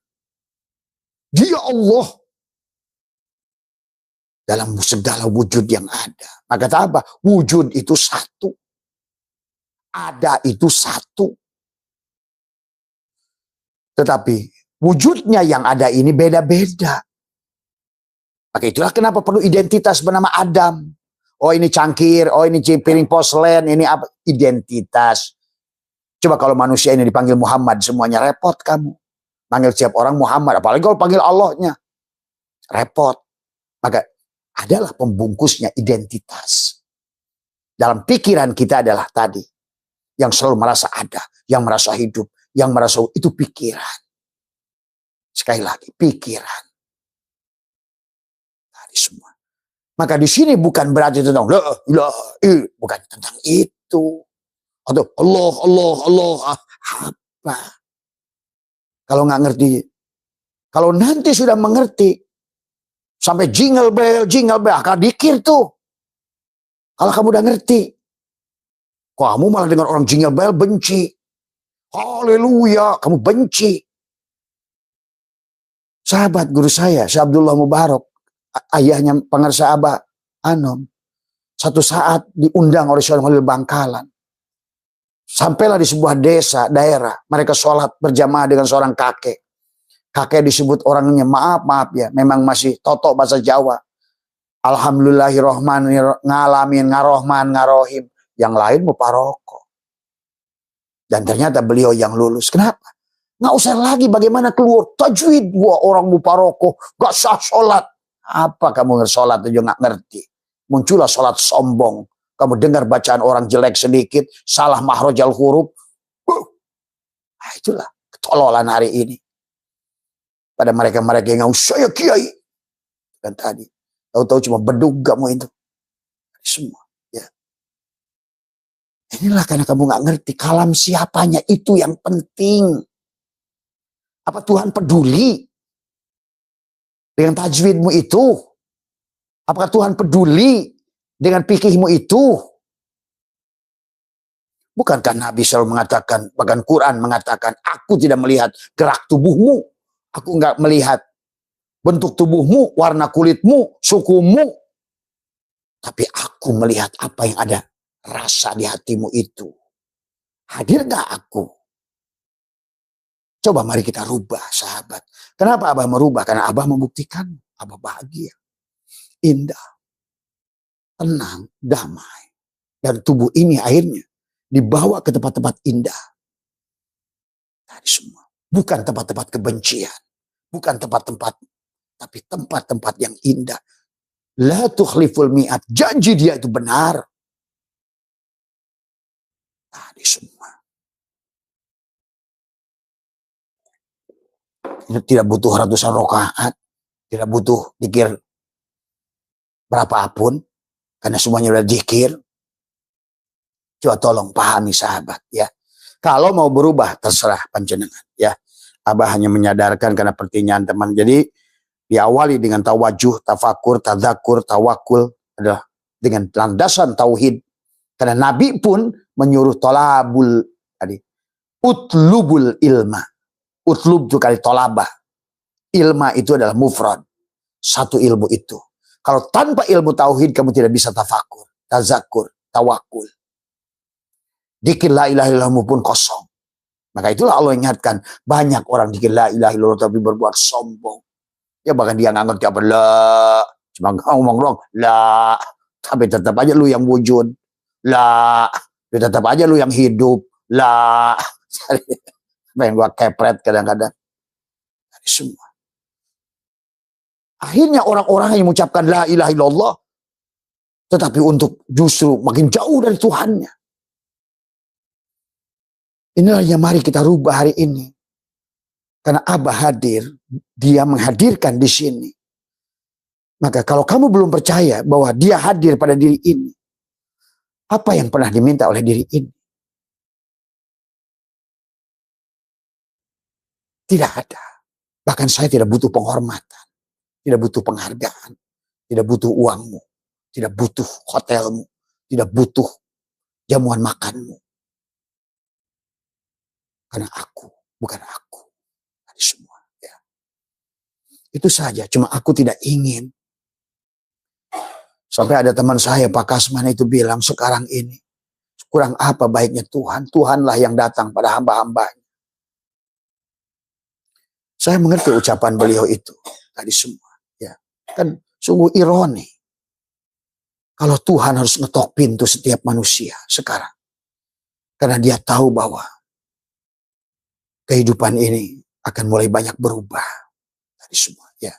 Speaker 1: Dia Allah. Dalam segala wujud yang ada. Maka kata apa? Wujud itu satu. Ada itu satu. Tetapi wujudnya yang ada ini beda-beda. Maka itulah kenapa perlu identitas bernama Adam. Oh ini cangkir, oh ini piring porselen, ini apa? Identitas. Coba kalau manusia ini dipanggil Muhammad, semuanya repot kamu. Panggil setiap orang Muhammad, apalagi kalau panggil Allahnya. Repot. Maka adalah pembungkusnya identitas. Dalam pikiran kita adalah tadi. Yang selalu merasa ada. Yang merasa hidup. Yang merasa itu pikiran. Sekali lagi, pikiran. Tadi semua. Maka di sini bukan berarti tentang bukan tentang itu. Atau Allah. Apa? Kalau nggak ngerti. Kalau nanti sudah mengerti. Sampai jingle bell, akan dikir tuh. Kalau kamu udah ngerti. Kamu malah dengar orang jingle bell benci. Haleluya, kamu benci. Sahabat guru saya, Syekh Abdullah Mubarak, ayahnya pengarsa Abah Anom, satu saat diundang oleh Syekh Khalil Bangkalan. Sampailah di sebuah desa, daerah, mereka sholat berjamaah dengan seorang kakek. Kakek disebut orangnya, maaf ya, memang masih totok bahasa Jawa. Alhamdulillahirrahmanirrahim, ngalamin, ngarohman, ngarohim. Yang lain muparoko. Dan ternyata beliau yang lulus. Kenapa? Nggak usah lagi bagaimana keluar tajwid. Wah orang muparoko, gak sah sholat. Apa kamu sholat aja nggak ngerti. Muncullah sholat sombong. Kamu dengar bacaan orang jelek sedikit, salah mahrojal huruf. Nah, itulah ketololan hari ini. Pada mereka-mereka yang ngomong, saya kiai. Dan tadi, tahu-tahu cuma bedug kamu itu. Semua. Ya. Inilah karena kamu gak ngerti. Kalam siapanya itu yang penting. Apa Tuhan peduli dengan tajwidmu itu? Apakah Tuhan peduli dengan fikihmu itu? Bukankah Nabi selalu mengatakan, bahkan Quran mengatakan, aku tidak melihat gerak tubuhmu. Aku nggak melihat bentuk tubuhmu, warna kulitmu, sukumu. Tapi aku melihat apa yang ada rasa di hatimu itu. Hadir nggak aku? Coba mari kita rubah, sahabat. Kenapa Abah merubah? Karena Abah membuktikan Abah bahagia, indah, tenang, damai. Dan tubuh ini akhirnya dibawa ke tempat-tempat indah. Tadi semua. Bukan tempat-tempat kebencian. Bukan tempat-tempat, tapi tempat-tempat yang indah. La tukhliful mi'at. Janji dia itu benar. Tadi semua. Tidak butuh ratusan rakaat. Tidak butuh dikir berapapun. Karena semuanya udah dikir. Coba tolong pahami sahabat ya. Kalau mau berubah terserah panjenengan ya. Abah hanya menyadarkan karena pertanyaan teman. Jadi diawali dengan tawajuh, tafakur, tadzakur, tawakul adalah dengan landasan tauhid. Karena Nabi pun menyuruh tolabul tadi. Utlubul ilma. Utlub itu kali tolabah. Ilma itu adalah mufrad. Satu ilmu itu. Kalau tanpa ilmu tauhid kamu tidak bisa tafakur, tazakur, tawakul. Dikir la ilaha illallahmu pun kosong. Maka itulah Allah ingatkan. Banyak orang dikir la ilaha illallah tapi berbuat sombong. Ya bahkan dia nggak ngerti apa. La. Cuma ngomong dong. La. Tapi tetap aja lu yang wujud. La. Tetap aja lu yang hidup. La. Pengen gua kepret kadang-kadang. Dari semua. Akhirnya orang-orang yang mengucapkan la ilaha illallah. Tetapi untuk justru makin jauh dari Tuhannya. Inilah yang mari kita rubah hari ini. Karena Abah hadir, dia menghadirkan di sini. Maka kalau kamu belum percaya bahwa dia hadir pada diri ini, apa yang pernah diminta oleh diri ini? Tidak ada. Bahkan saya tidak butuh penghormatan, tidak butuh penghargaan, tidak butuh uangmu, tidak butuh hotelmu, tidak butuh jamuan makanmu. Karena aku, bukan aku. Dari semua. Ya. Itu saja, cuma aku tidak ingin. Sampai ada teman saya, Pak Kasman itu bilang, sekarang ini, kurang apa baiknya Tuhan? Tuhanlah yang datang pada hamba-hambanya. Saya mengerti ucapan beliau itu. Tadi semua. Ya. Kan sungguh ironi. Kalau Tuhan harus ngetok pintu setiap manusia sekarang. Karena dia tahu bahwa kehidupan ini akan mulai banyak berubah. Tadi semua. Ya.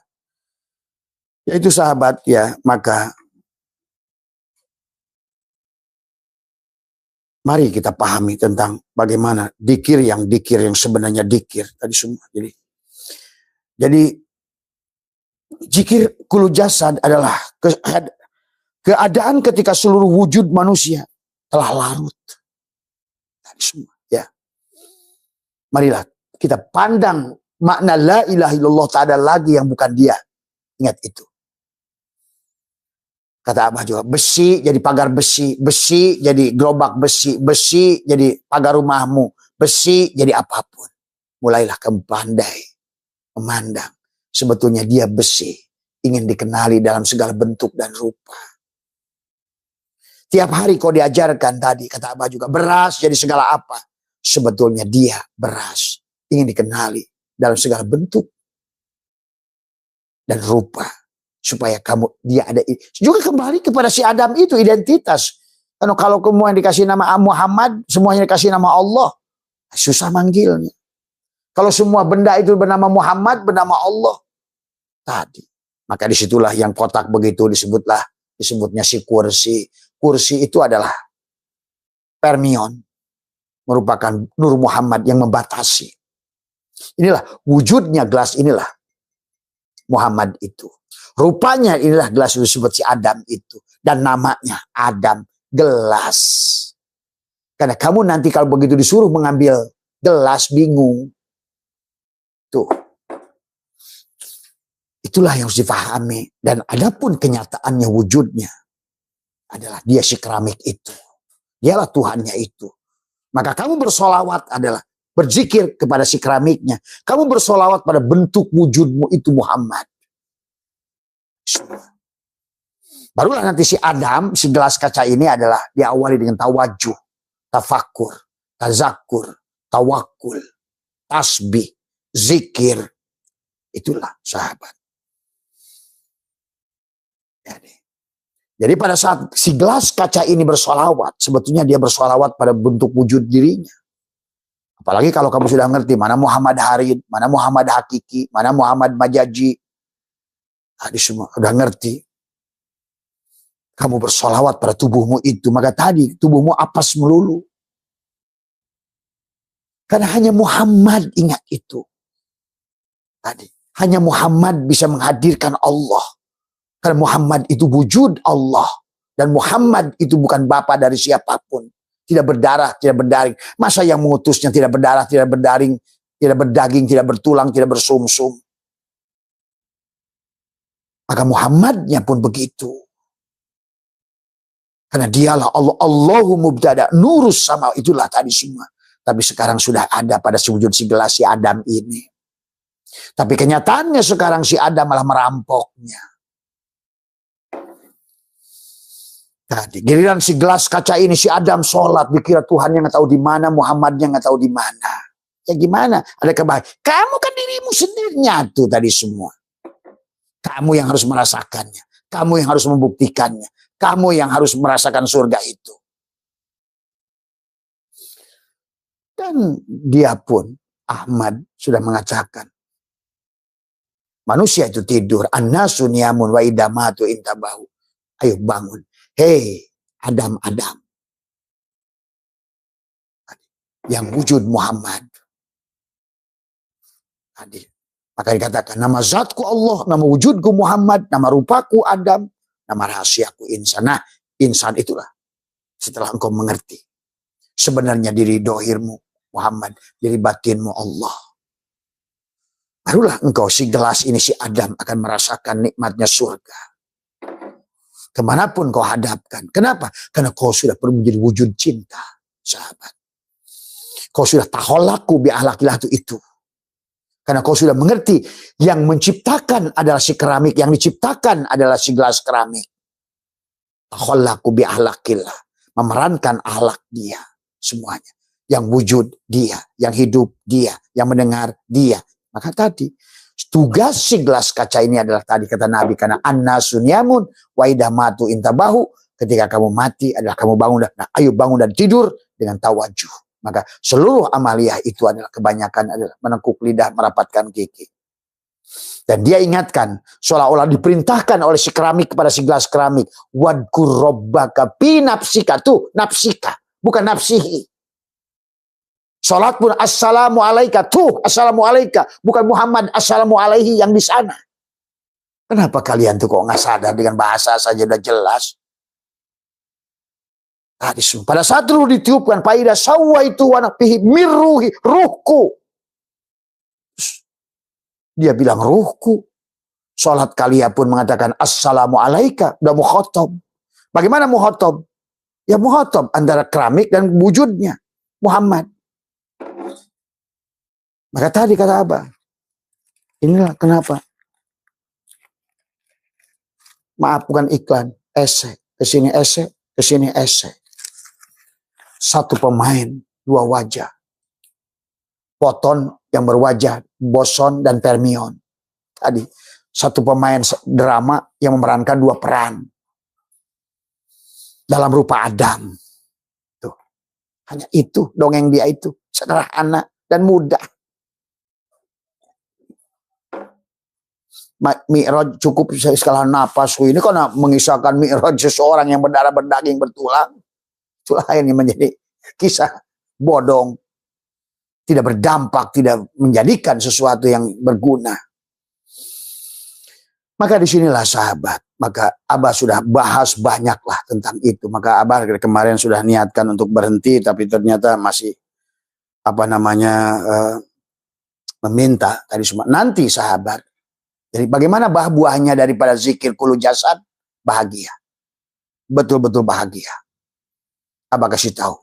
Speaker 1: Yaitu sahabat ya, maka mari kita pahami tentang bagaimana dikir yang sebenarnya dikir tadi semua. Jadi zikir kulu jasad adalah keadaan ketika seluruh wujud manusia telah larut. Tadi semua. Ya. Marilah kita pandang makna la ilaha illallah, tak ada lagi yang bukan dia. Ingat itu. Kata Abah juga, besi jadi pagar besi, besi jadi gerobak besi, besi jadi pagar rumahmu, besi jadi apapun. Mulailah kamu pandai memandang. Sebetulnya dia besi, ingin dikenali dalam segala bentuk dan rupa. Tiap hari kau diajarkan tadi, kata Abah juga, beras jadi segala apa. Sebetulnya dia beras, ingin dikenali dalam segala bentuk dan rupa. Supaya dia ada. Juga kembali kepada si Adam itu, identitas. Kalau semua yang dikasih nama Muhammad, semuanya dikasih nama Allah, susah manggilnya. Kalau semua benda itu bernama Muhammad, bernama Allah. Tadi. Maka disitulah yang kotak begitu disebutnya si kursi. Kursi itu adalah permion. Merupakan Nur Muhammad yang membatasi. Inilah wujudnya gelas, inilah Muhammad itu. Rupanya inilah gelas yang disebut si Adam itu. Dan namanya Adam gelas. Karena kamu nanti kalau begitu disuruh mengambil gelas bingung. Tuh. Itulah yang harus difahami. Dan adapun kenyataannya wujudnya adalah dia si keramik itu. Dialah Tuhannya itu. Maka kamu bersolawat adalah berzikir kepada si keramiknya. Kamu bersolawat pada bentuk wujudmu itu Muhammad. Barulah nanti si Adam, si gelas kaca ini adalah diawali dengan tawajuh, tafakur, tazakur, tawakul, tasbih, zikir. Itulah sahabat. Jadi pada saat si gelas kaca ini bersolawat, sebetulnya dia bersolawat pada bentuk wujud dirinya. Apalagi kalau kamu sudah ngerti mana Muhammad Harid, mana Muhammad Hakiki, mana Muhammad Majaji. Tadi semua udah ngerti. Kamu bersolawat pada tubuhmu itu, maka tadi tubuhmu apes melulu. Karena hanya Muhammad ingat itu. Tadi hanya Muhammad bisa menghadirkan Allah. Karena Muhammad itu wujud Allah. Dan Muhammad itu bukan bapa dari siapapun. Tidak berdarah, tidak berdaring. Masa yang mengutusnya tidak berdarah, tidak berdaring, tidak berdaging, tidak bertulang, tidak bersumsum. Maka Muhammadnya pun begitu. Karena dialah Allah, Allahu mubtada, nurus sama, itulah tadi semua. Tapi sekarang sudah ada pada si wujud si gelas si Adam ini. Tapi kenyataannya sekarang si Adam malah merampoknya. Tadi giliran si gelas kaca ini si Adam sholat, dikira Tuhan yang nggak tahu di mana, Muhammadnya nggak tahu di mana. Ya gimana? Ada kebahagiaan. Kamu kan dirimu sendiri nyatu tadi semua. Kamu yang harus merasakannya. Kamu yang harus membuktikannya. Kamu yang harus merasakan surga itu. Dan dia pun, Ahmad, sudah mengatakan. Manusia itu tidur. An-nasu niyamun wa idamatu intabahu. Ayo bangun. Hei, Adam. Yang wujud Muhammad. Tadi. Maka dikatakan, nama zatku Allah, nama wujudku Muhammad, nama rupaku Adam, nama rahasiaku insan. Nah, insan itulah. Setelah engkau mengerti. Sebenarnya diri dohirmu Muhammad, diri batinmu Allah. Barulah engkau si gelas ini, si Adam akan merasakan nikmatnya surga. Kemanapun kau hadapkan. Kenapa? Karena kau sudah perlu menjadi wujud cinta, sahabat. Kau sudah taholaku bi ahlakilah itu. Karena kau sudah mengerti yang menciptakan adalah si keramik, yang diciptakan adalah si gelas keramik. Taholaku bi ahlakillah, memerankan ahlak dia semuanya. Yang wujud dia, yang hidup dia, yang mendengar dia. Maka tadi tugas si gelas kaca ini adalah tadi kata Nabi, karena an-nasu niyamun wa idamatu intabahu, ketika kamu mati adalah kamu bangun dan ayo bangun dan tidur dengan tawajuh. Maka seluruh amaliyah itu adalah kebanyakan adalah menekuk lidah, merapatkan gigi. Dan dia ingatkan seolah-olah diperintahkan oleh si keramik kepada si gelas keramik, wadkur rabbaka fi nafsika, tuh nafsika, bukan nafsihi. Salat pun assalamu alaika, tuh assalamu alaika, bukan Muhammad assalamu alaihi yang di sana. Kenapa kalian tuh kok nggak sadar dengan bahasa saja udah jelas? Tadi pada saat ruh ditiupkan, faida sawwa itu wanafihi mirruhi, ruhku. Dia bilang ruhku. Salat kalian pun mengatakan assalamu alaika, udah mukhatab. Bagaimana mukhatab? Ya mukhatab antara keramik dan wujudnya Muhammad. Maka tadi kata Abah, inilah kenapa. Maaf bukan iklan, esek. Kesini esek, kesini esek. Satu pemain, dua wajah. Poton yang berwajah, boson dan permion. Tadi, satu pemain drama yang memerankan dua peran. Dalam rupa Adam. Tuh. Hanya itu, dongeng dia itu. Sederhana dan mudah. Mi'raj cukup sekali nafasku ini karena mengisahkan Mi'raj seseorang yang berdarah berdaging bertulang. Itulah ini menjadi kisah bodong. Tidak berdampak, tidak menjadikan sesuatu yang berguna. Maka disinilah sahabat. Maka Abah sudah bahas banyaklah tentang itu. Maka Abah kemarin sudah niatkan untuk berhenti. Tapi ternyata masih meminta tadi semua. Nanti sahabat. Jadi bagaimana buahnya daripada zikir kulu jasad? Bahagia. Betul-betul bahagia. Abah kasih tahu.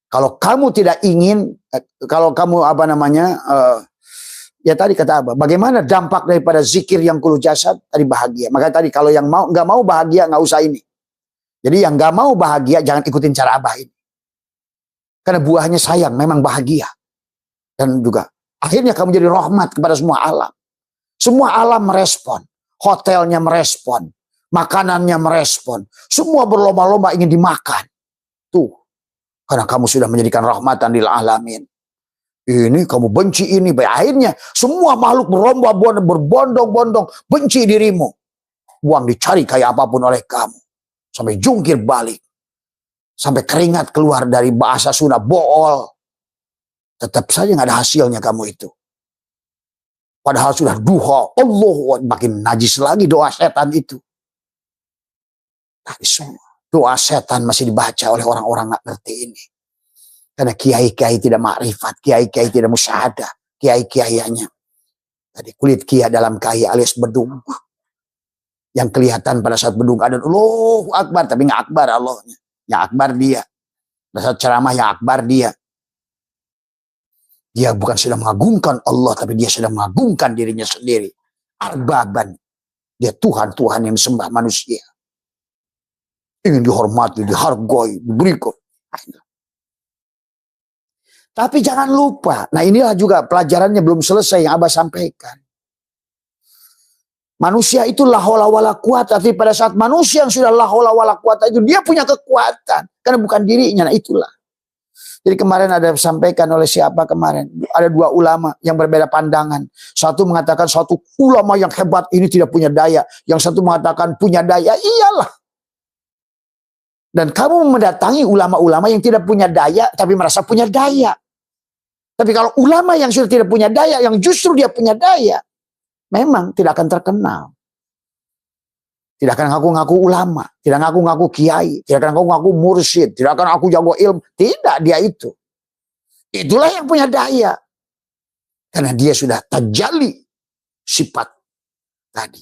Speaker 1: Kalau kamu tidak ingin, kalau kamu ya tadi kata Abah, bagaimana dampak daripada zikir yang kulu jasad? Tadi bahagia. Maka tadi kalau yang nggak mau bahagia nggak usah ini. Jadi yang nggak mau bahagia jangan ikutin cara Abah ini. Karena buahnya sayang, memang bahagia. Dan juga akhirnya kamu jadi rahmat kepada semua alam. Semua alam merespon. Hotelnya merespon. Makanannya merespon. Semua berlomba-lomba ingin dimakan. Tuh. Karena kamu sudah menjadikan rahmatan lil alamin. Ini kamu benci ini. Akhirnya semua makhluk berbondong-bondong benci dirimu. Uang dicari kayak apapun oleh kamu. Sampai jungkir balik. Sampai keringat keluar dari bahasa Sunda, bool. Tetap saja nggak ada hasilnya kamu itu. Padahal sudah duha, Allah, makin najis lagi doa setan itu. Tapi semua doa setan masih dibaca oleh orang-orang nggak ngerti ini. Karena kiai-kiai tidak makrifat, kiai-kiai tidak musyahadah, kiai-kiainya. Tadi kulit kia dalam kai alias bedung. Yang kelihatan pada saat bedung ada Allahu Akbar, tapi nggak akbar Allahnya. Yang akbar dia. Pada saat ceramah yang akbar dia. Dia bukan sedang mengagungkan Allah, tapi dia sedang mengagungkan dirinya sendiri. Arbaban. Dia Tuhan-Tuhan yang disembah manusia. Ingin dihormati, dihargai, diberikan. Tapi jangan lupa. Nah inilah juga pelajarannya belum selesai yang Abah sampaikan. Manusia itu la haula wala quwata. Tapi pada saat manusia yang sudah la haula wala quwata itu, dia punya kekuatan. Karena bukan dirinya. Nah itulah. Jadi kemarin ada disampaikan oleh siapa kemarin. Ada dua ulama yang berbeda pandangan. Satu mengatakan satu ulama yang hebat ini tidak punya daya. Yang satu mengatakan punya daya. Iyalah. Dan kamu mendatangi ulama-ulama yang tidak punya daya tapi merasa punya daya. Tapi kalau ulama yang sudah tidak punya daya, yang justru dia punya daya, memang tidak akan terkenal. Tidak akan ngaku-ngaku ulama, tidak ngaku-ngaku kiai, tidak akan ngaku-ngaku mursyid, tidak akan aku jago ilmu. Tidak, dia itu. Itulah yang punya daya. Karena dia sudah tajalli sifat tadi.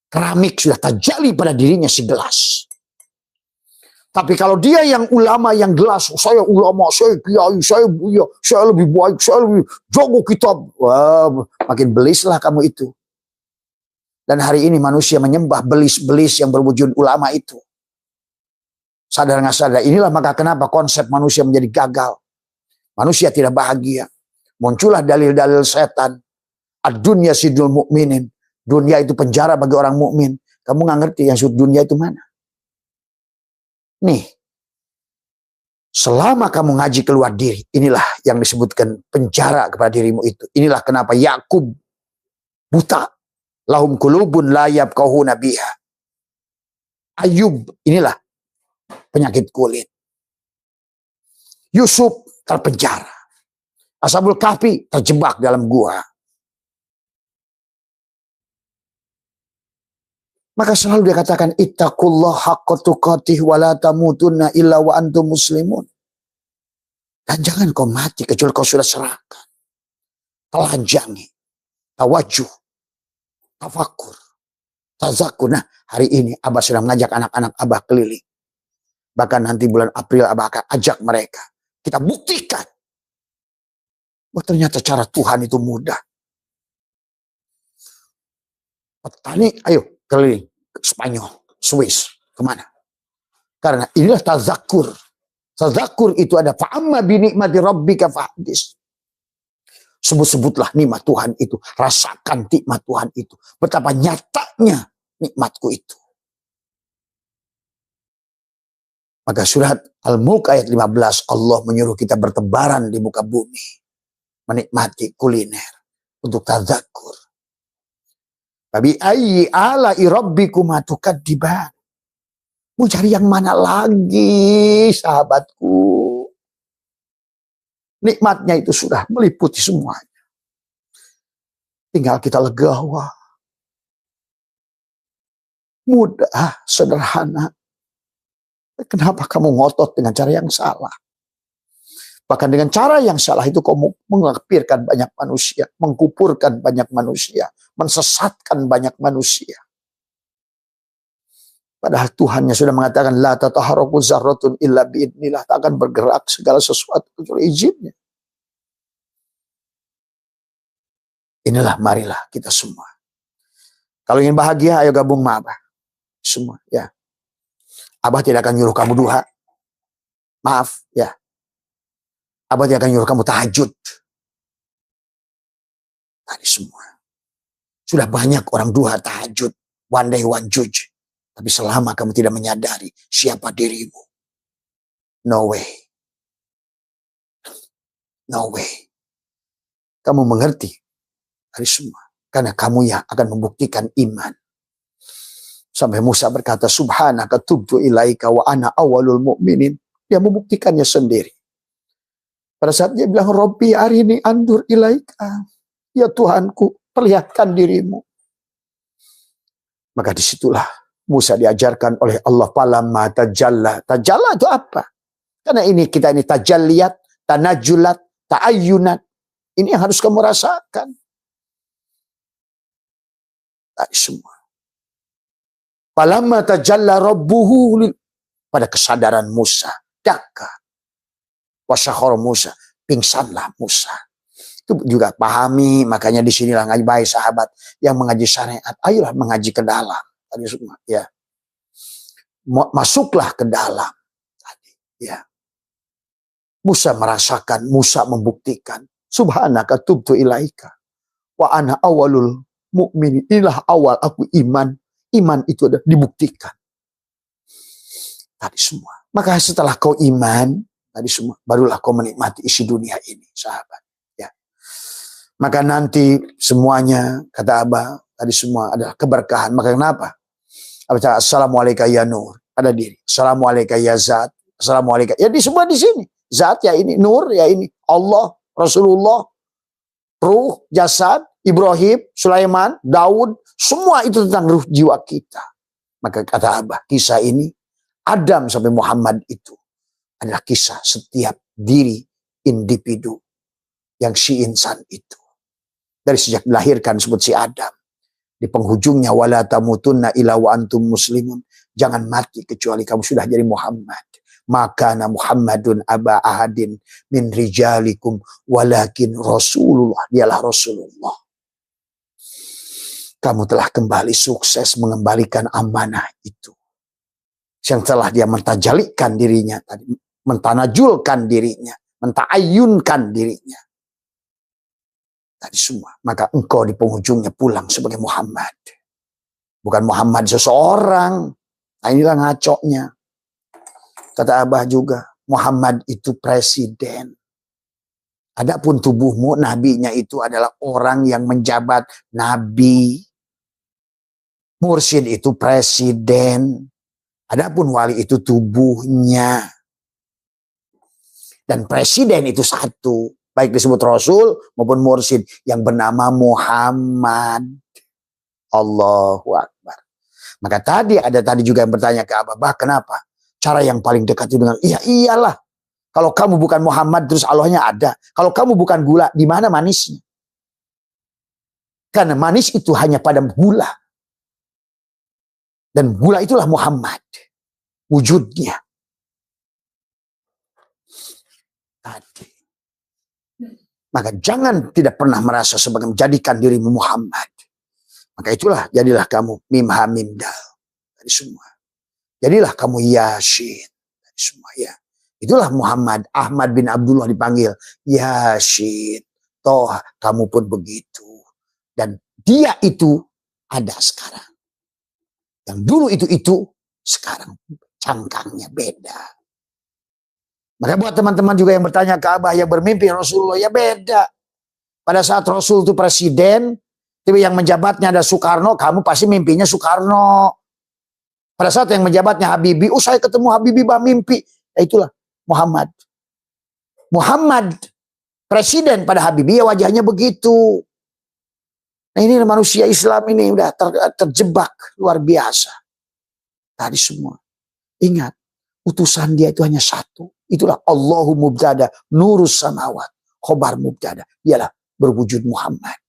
Speaker 1: Keramik sudah tajalli pada dirinya si gelas. Tapi kalau dia yang ulama, yang gelas, saya ulama, saya kiai, saya buya, saya lebih baik, saya lebih jago kitab. Wah, makin belislah kamu itu. Dan hari ini manusia menyembah belis-belis yang berwujud ulama itu. Sadar nggak sadar, inilah maka kenapa konsep manusia menjadi gagal. Manusia tidak bahagia. Muncullah dalil-dalil setan. Ad-dunya sidul mu'minin. Dunia itu penjara bagi orang mukmin. Kamu nggak ngerti yang dunia itu mana? Nih. Selama kamu ngaji keluar diri, inilah yang disebutkan penjara kepada dirimu itu. Inilah kenapa Yakub buta. Lahum kulubun la yabqahuna biha. Ayub, inilah penyakit kulit. Yusuf terpenjara. Ashabul Kahfi terjebak dalam gua. Maka selalu dia katakan ittaqullah haqqa tuqatih wa la tamutunna illa wa antum muslimun. Dan jangan kau mati kecuali kau sudah serahkan. Telanjangi, tawajuh, tafakur, tazakur. Nah, hari ini Abah sedang mengajak anak-anak Abah keliling. Bahkan nanti bulan April Abah akan ajak mereka. Kita buktikan bahwa ternyata cara Tuhan itu mudah. Petani, ayo keliling ke Spanyol, Swiss, kemana? Karena inilah tazakur. Tazakur itu ada fa'amma binikmati rabbika fahdis. Sebut-sebutlah nikmat Tuhan itu. Rasakan nikmat Tuhan itu. Betapa nyatanya nikmatku itu. Maka surat Al-Mulk ayat 15, Allah menyuruh kita bertebaran di muka bumi. Menikmati kuliner. Untuk tazakur. Tapi ayyi ala'i rabbikuma tukadziban. Mau cari yang mana lagi, sahabatku? Nikmatnya itu sudah meliputi semuanya. Tinggal kita legawa. Mudah, sederhana. Kenapa kamu ngotot dengan cara yang salah? Bahkan dengan cara yang salah itu kamu mengkafirkan banyak manusia, mengkupurkan banyak manusia, mensesatkan banyak manusia. Padahal Tuhannya sudah mengatakan la tataharaku zarratun illa biidnillah, tak akan bergerak segala sesuatu kecuali izinnya. Inilah marilah kita semua. Kalau ingin bahagia ayo gabung sama Abah. Semua ya. Abah tidak akan nyuruh kamu duha. Maaf ya. Abah tidak akan nyuruh kamu tahajud. Tadi semua. Sudah banyak orang duha tahajud. One day one judge. Tapi selama kamu tidak menyadari siapa dirimu. No way. No way. Kamu mengerti. Tadi semua. Karena kamu yang akan membuktikan iman. Sampai Musa berkata, Subhanaka tubtu ilaika wa ana awalul mu'minin. Dia membuktikannya sendiri. Pada saat dia bilang, Robbi arini andur ilaika. Ya Tuhanku, perlihatkan dirimu. Maka disitulah Musa diajarkan oleh Allah. Falamma tajalla. Tajalla itu apa? Karena kita ini tajalliyat, tanajulat, ta'ayyunat. Ini yang harus kamu rasakan. Tadi semua. Falamma tajalla rabbuhu pada kesadaran Musa. Daka. Wasyahor Musa. Pingsanlah Musa. Itu juga pahami. Makanya disinilah ngaji baik sahabat. Yang mengaji syariat. Ayolah mengaji ke dalam. Tadi semua. Ya. Masuklah ke dalam. Tadi. Ya. Musa merasakan. Musa membuktikan. Subhanaka tubtu ilaika. Wa ana awalul mu'minin. Inilah awal aku iman. Iman itu adalah dibuktikan. Tadi semua. Maka setelah kau iman, tadi semua, barulah kau menikmati isi dunia ini, sahabat. Ya. Maka nanti semuanya, kata Abah, tadi semua adalah keberkahan. Maka kenapa? Abah cakap, Assalamualaikum ya Nur. Ada diri. Assalamualaikum ya Zat. Assalamualaikum. Ya di semua di sini. Zat ya ini. Nur ya ini. Allah, Rasulullah, Ruh, Jasad, Ibrahim, Sulaiman, Daud, semua itu tentang ruh jiwa kita. Maka kata Abah, kisah ini, Adam sampai Muhammad itu adalah kisah setiap diri individu yang si insan itu. Dari sejak dilahirkan sebut si Adam. Di penghujungnya, wala tamutunna illa wa antum muslimun. Jangan mati kecuali kamu sudah jadi Muhammad. Makana Muhammadun aba ahadin min rijalikum walakin Rasulullah. Dialah Rasulullah. Kamu telah kembali sukses mengembalikan amanah itu. Yang telah dia mentajalikan dirinya tadi, mentanajulkan dirinya, menta'ayyunkan dirinya. Tadi semua. Maka engkau di penghujungnya pulang sebagai Muhammad. Bukan Muhammad seseorang. Nah inilah ngacoknya. Kata Abah juga, Muhammad itu presiden. Adapun tubuhmu, nabinya itu adalah orang yang menjabat nabi. Mursyid itu presiden. Adapun wali itu tubuhnya. Dan presiden itu satu. Baik disebut Rasul maupun Mursyid yang bernama Muhammad. Allahu Akbar. Maka tadi juga yang bertanya ke Abah, kenapa? Cara yang paling dekat itu dengan, iya iyalah. Kalau kamu bukan Muhammad terus Allahnya ada. Kalau kamu bukan gula, di mana manisnya? Karena manis itu hanya pada gula. Dan gula itulah Muhammad. Wujudnya. Tadi. Maka jangan tidak pernah merasa sebagai menjadikan dirimu Muhammad. Maka itulah, jadilah kamu mim ha mim dal. Dari semua. Jadilah kamu Yasin. Dari semua ya. Itulah Muhammad. Ahmad bin Abdullah dipanggil Yasin. Toh kamu pun begitu. Dan dia itu ada sekarang. Yang dulu itu sekarang cangkangnya beda. Maka buat teman-teman juga yang bertanya ke Abah yang bermimpi Rasulullah, ya beda. Pada saat Rasul itu presiden, tapi yang menjabatnya ada Soekarno, kamu pasti mimpinya Soekarno. Pada saat yang menjabatnya Habibie, saya ketemu Habibie bah mimpi. Ya itulah Muhammad. Muhammad presiden pada Habibie, ya wajahnya begitu. Nah ini manusia Islam ini udah terjebak luar biasa. Tadi semua. Ingat, utusan dia itu hanya satu. Itulah Allahu mubtada, nurus samawat. Khobar mubtada. Dialah berwujud Muhammad.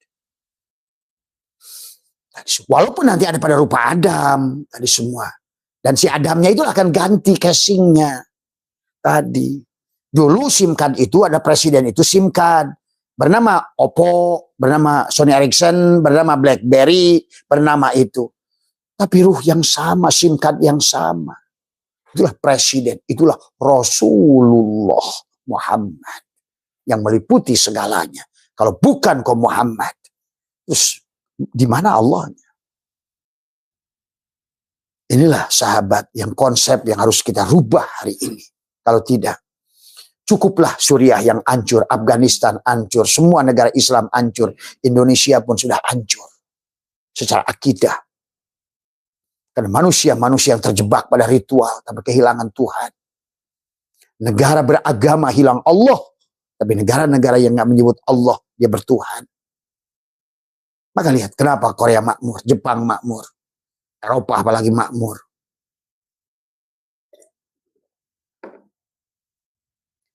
Speaker 1: Walaupun nanti ada pada rupa Adam. Tadi semua. Dan si Adamnya itu akan ganti casingnya. Tadi. Dulu SIM card itu ada presiden itu SIM card. Bernama Oppo, bernama Sony Ericsson, bernama BlackBerry, bernama itu. Tapi ruh yang sama, SIM card yang sama. Itulah presiden, itulah Rasulullah Muhammad. yang meliputi segalanya. Kalau bukan kau Muhammad, terus di mana Allahnya? Inilah sahabat yang konsep yang harus kita rubah hari ini. Kalau tidak, cukuplah Suriah yang hancur, Afghanistan hancur, semua negara Islam hancur, Indonesia pun sudah hancur secara akidah. Karena manusia yang terjebak pada ritual, tapi kehilangan Tuhan. Negara beragama hilang Allah, tapi negara-negara yang nggak menyebut Allah, dia bertuhan. Maka lihat kenapa Korea makmur, Jepang makmur, Eropa apalagi makmur.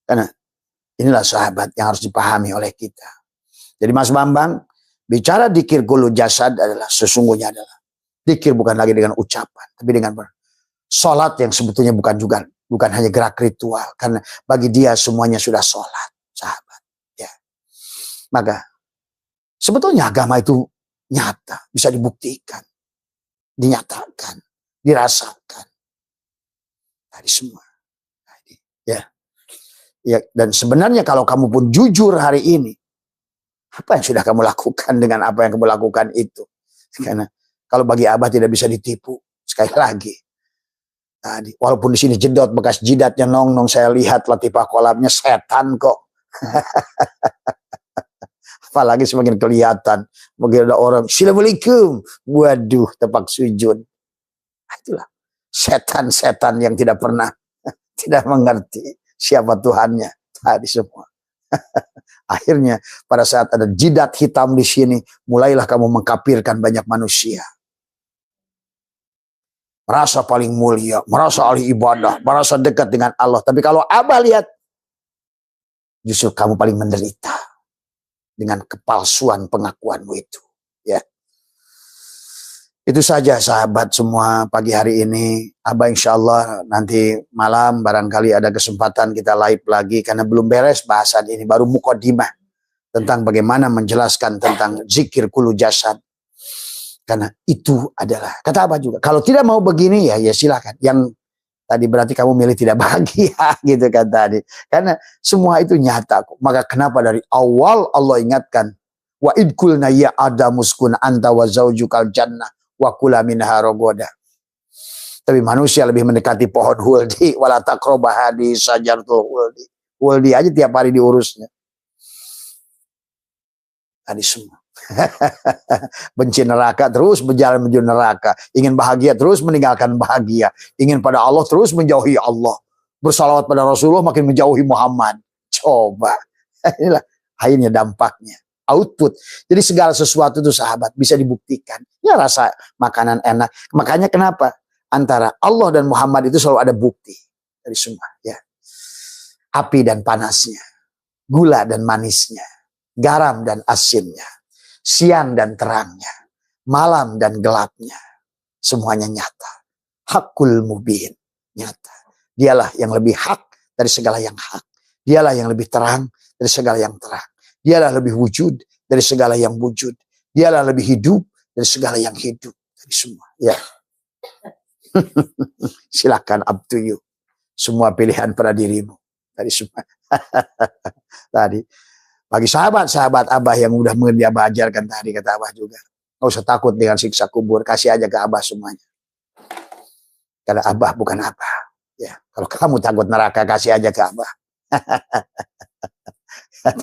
Speaker 1: Karena inilah sahabat yang harus dipahami oleh kita. Jadi Mas Bambang, bicara dzikir kullu jasad adalah sesungguhnya adalah dzikir bukan lagi dengan ucapan, tapi dengan sholat yang sebetulnya bukan hanya gerak ritual, karena bagi dia semuanya sudah sholat, sahabat. Ya. Maka sebetulnya agama itu nyata, bisa dibuktikan, dinyatakan, dirasakan dari semua. Ya. Ya, dan sebenarnya kalau kamu pun jujur hari ini, apa yang sudah kamu lakukan dengan apa yang kamu lakukan itu? Karena kalau bagi Abah tidak bisa ditipu, sekali lagi. Tadi, walaupun di sini jedot bekas jidatnya nong saya lihat latifah kolamnya setan kok. Apalagi semakin kelihatan. Mungkin ada orang, Assalamualaikum. Waduh, tepak sujud. Itulah setan-setan yang tidak pernah, tidak mengerti siapa Tuhannya. Tadi semua. Akhirnya pada saat ada jidat hitam di sini, mulailah kamu mengkafirkan banyak manusia. Merasa paling mulia, merasa ahli ibadah, merasa dekat dengan Allah. Tapi kalau Abah lihat, justru kamu paling menderita dengan kepalsuan pengakuanmu itu. Ya, itu saja sahabat semua pagi hari ini. Abah insya Allah nanti malam barangkali ada kesempatan kita live lagi. Karena belum beres bahasan ini, baru muqaddimah tentang bagaimana menjelaskan tentang zikir kullu jasad. Karena itu adalah, kata Abah juga, kalau tidak mau begini ya silakan. Yang tadi berarti kamu milih tidak bahagia gitu kan tadi. Karena semua itu nyata kok. Maka kenapa dari awal Allah ingatkan, wa idkulna ya adamuskun anta wa zaujukal jannah wa kula minha rogoda. Tapi manusia lebih mendekati pohon huldi, wala taqrabah hadi sajartul huldi. Huldi aja tiap hari diurusnya. Tadi semua. Benci neraka terus berjalan menuju neraka, ingin bahagia terus meninggalkan bahagia, ingin pada Allah terus menjauhi Allah, bersalawat pada Rasulullah makin menjauhi Muhammad. Coba inilah akhirnya dampaknya, output. Jadi segala sesuatu itu sahabat bisa dibuktikan. Ya rasa makanan enak, makanya kenapa antara Allah dan Muhammad itu selalu ada bukti dari semua. Ya, api dan panasnya, gula dan manisnya, garam dan asinnya, siang dan terangnya, malam dan gelapnya, semuanya nyata. Hakul mubin, nyata. Dialah yang lebih hak dari segala yang hak. Dialah yang lebih terang dari segala yang terang. Dialah lebih wujud dari segala yang wujud. Dialah lebih hidup dari segala yang hidup. Dari semua. Ya. Silakan, up to you. Semua pilihan pada dirimu. Dari semua. Tadi. Bagi sahabat-sahabat Abah yang udah mengerti Abah ajarkan tadi, kata Abah juga. Nggak usah takut dengan siksa kubur. Kasih aja ke Abah semuanya. Karena Abah bukan Abah. Ya, kalau kamu takut neraka, kasih aja ke Abah.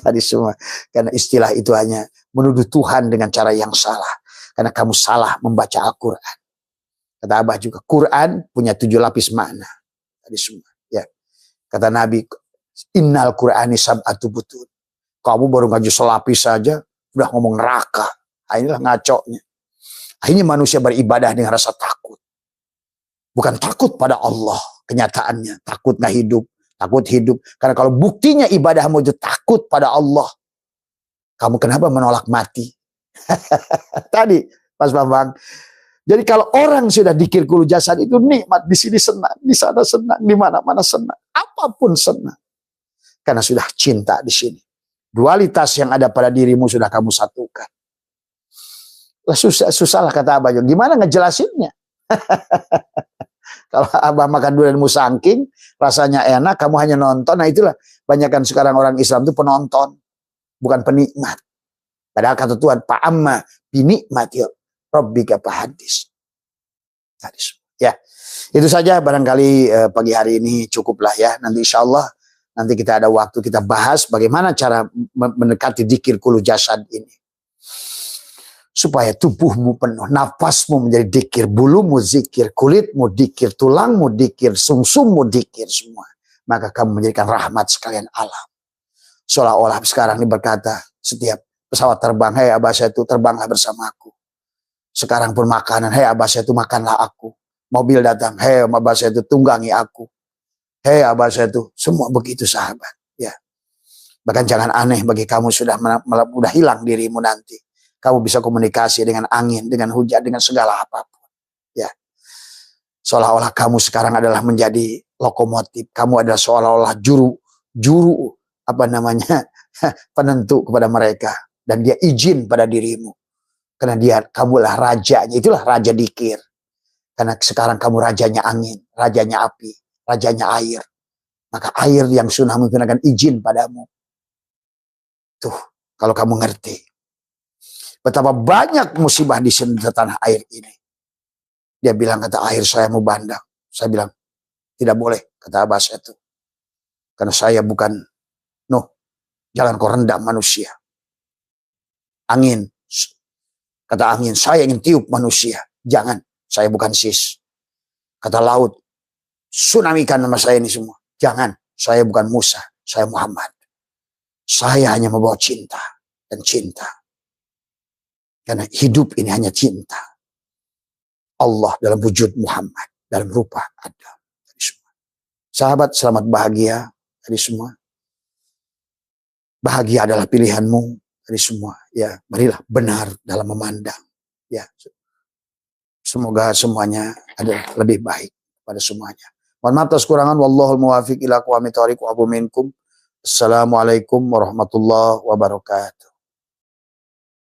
Speaker 1: Tadi semua. Karena istilah itu hanya menuduh Tuhan dengan cara yang salah. Karena kamu salah membaca Al-Quran. Kata Abah juga, Quran punya 7 lapis makna. Tadi semua. Ya. Kata Nabi, Innal Qur'ani sab'atu butun. Kamu baru ngaji selapis saja, udah ngomong neraka. Nah, inilah ngaconya. Akhirnya manusia beribadah dengan rasa takut. Bukan takut pada Allah, kenyataannya. Takut nggak hidup, takut hidup. Karena kalau buktinya ibadahmu itu takut pada Allah, kamu kenapa menolak mati? Tadi, Mas Bambang. Jadi kalau orang sudah dzikir kullu jasad itu nikmat, di sini senang, di sana senang, di mana-mana senang. Apapun senang. Karena sudah cinta di sini. Dualitas yang ada pada dirimu sudah kamu satukan. Susah lah kata Abah. Gimana ngejelasinnya? Kalau Abah makan durian musangking, rasanya enak, kamu hanya nonton. Nah itulah, banyakkan sekarang orang Islam itu penonton, bukan penikmat. Padahal kata Tuhan, fa'amma binikmati rabbika fahadits. Ya, itu saja barangkali pagi hari ini cukuplah ya. Nanti insya Allah nanti kita ada waktu kita bahas bagaimana cara mendekati dzikir kulu jasad ini. Supaya tubuhmu penuh, nafasmu menjadi dzikir, bulumu zikir, kulitmu dzikir, tulangmu dzikir, sumsummu dzikir semua. Maka kamu menjadikan rahmat sekalian alam. Seolah-olah sekarang ini berkata, setiap pesawat terbang, hei Abah saya itu terbanglah bersamaku. Sekarang pun makanan, hei Abah saya itu makanlah aku. Mobil datang, hei Abah saya itu tunggangi aku. Hei Abah saya itu, semua begitu sahabat. Ya. Bahkan jangan aneh bagi kamu sudah hilang dirimu nanti. Kamu bisa komunikasi dengan angin, dengan hujan, dengan segala apapun. Ya. Seolah-olah kamu sekarang adalah menjadi lokomotif. Kamu adalah seolah-olah juru apa namanya penentu kepada mereka. Dan dia izin pada dirimu. Karena kamulah rajanya. Itulah raja dzikir. Karena sekarang kamu rajanya angin, rajanya api, rajanya air. Maka air yang sunnah menggunakan izin padamu. Tuh, kalau kamu ngerti. Betapa banyak musibah di tanah air ini. Dia bilang, kata air saya mau bandang. Saya bilang, tidak boleh, kata Abbas itu. Karena saya bukan Nuh, jangan kau rendam manusia. Angin, kata angin, saya ingin tiup manusia. Jangan, saya bukan sis. Kata laut, tsunamikan nama saya ini semua. Jangan, saya bukan Musa, saya Muhammad. Saya hanya membawa cinta dan cinta. Karena hidup ini hanya cinta. Allah dalam wujud Muhammad, dalam rupa Adam. Sahabat, selamat bahagia dari semua. Bahagia adalah pilihanmu dari semua. Ya, marilah benar dalam memandang. Ya, semoga semuanya adalah lebih baik pada semuanya. Mohon maaf atas kurangan. Wallahul muwafiq ila aqwamit thoriq wa abu minkum. Assalamualaikum warahmatullahi wabarakatuh.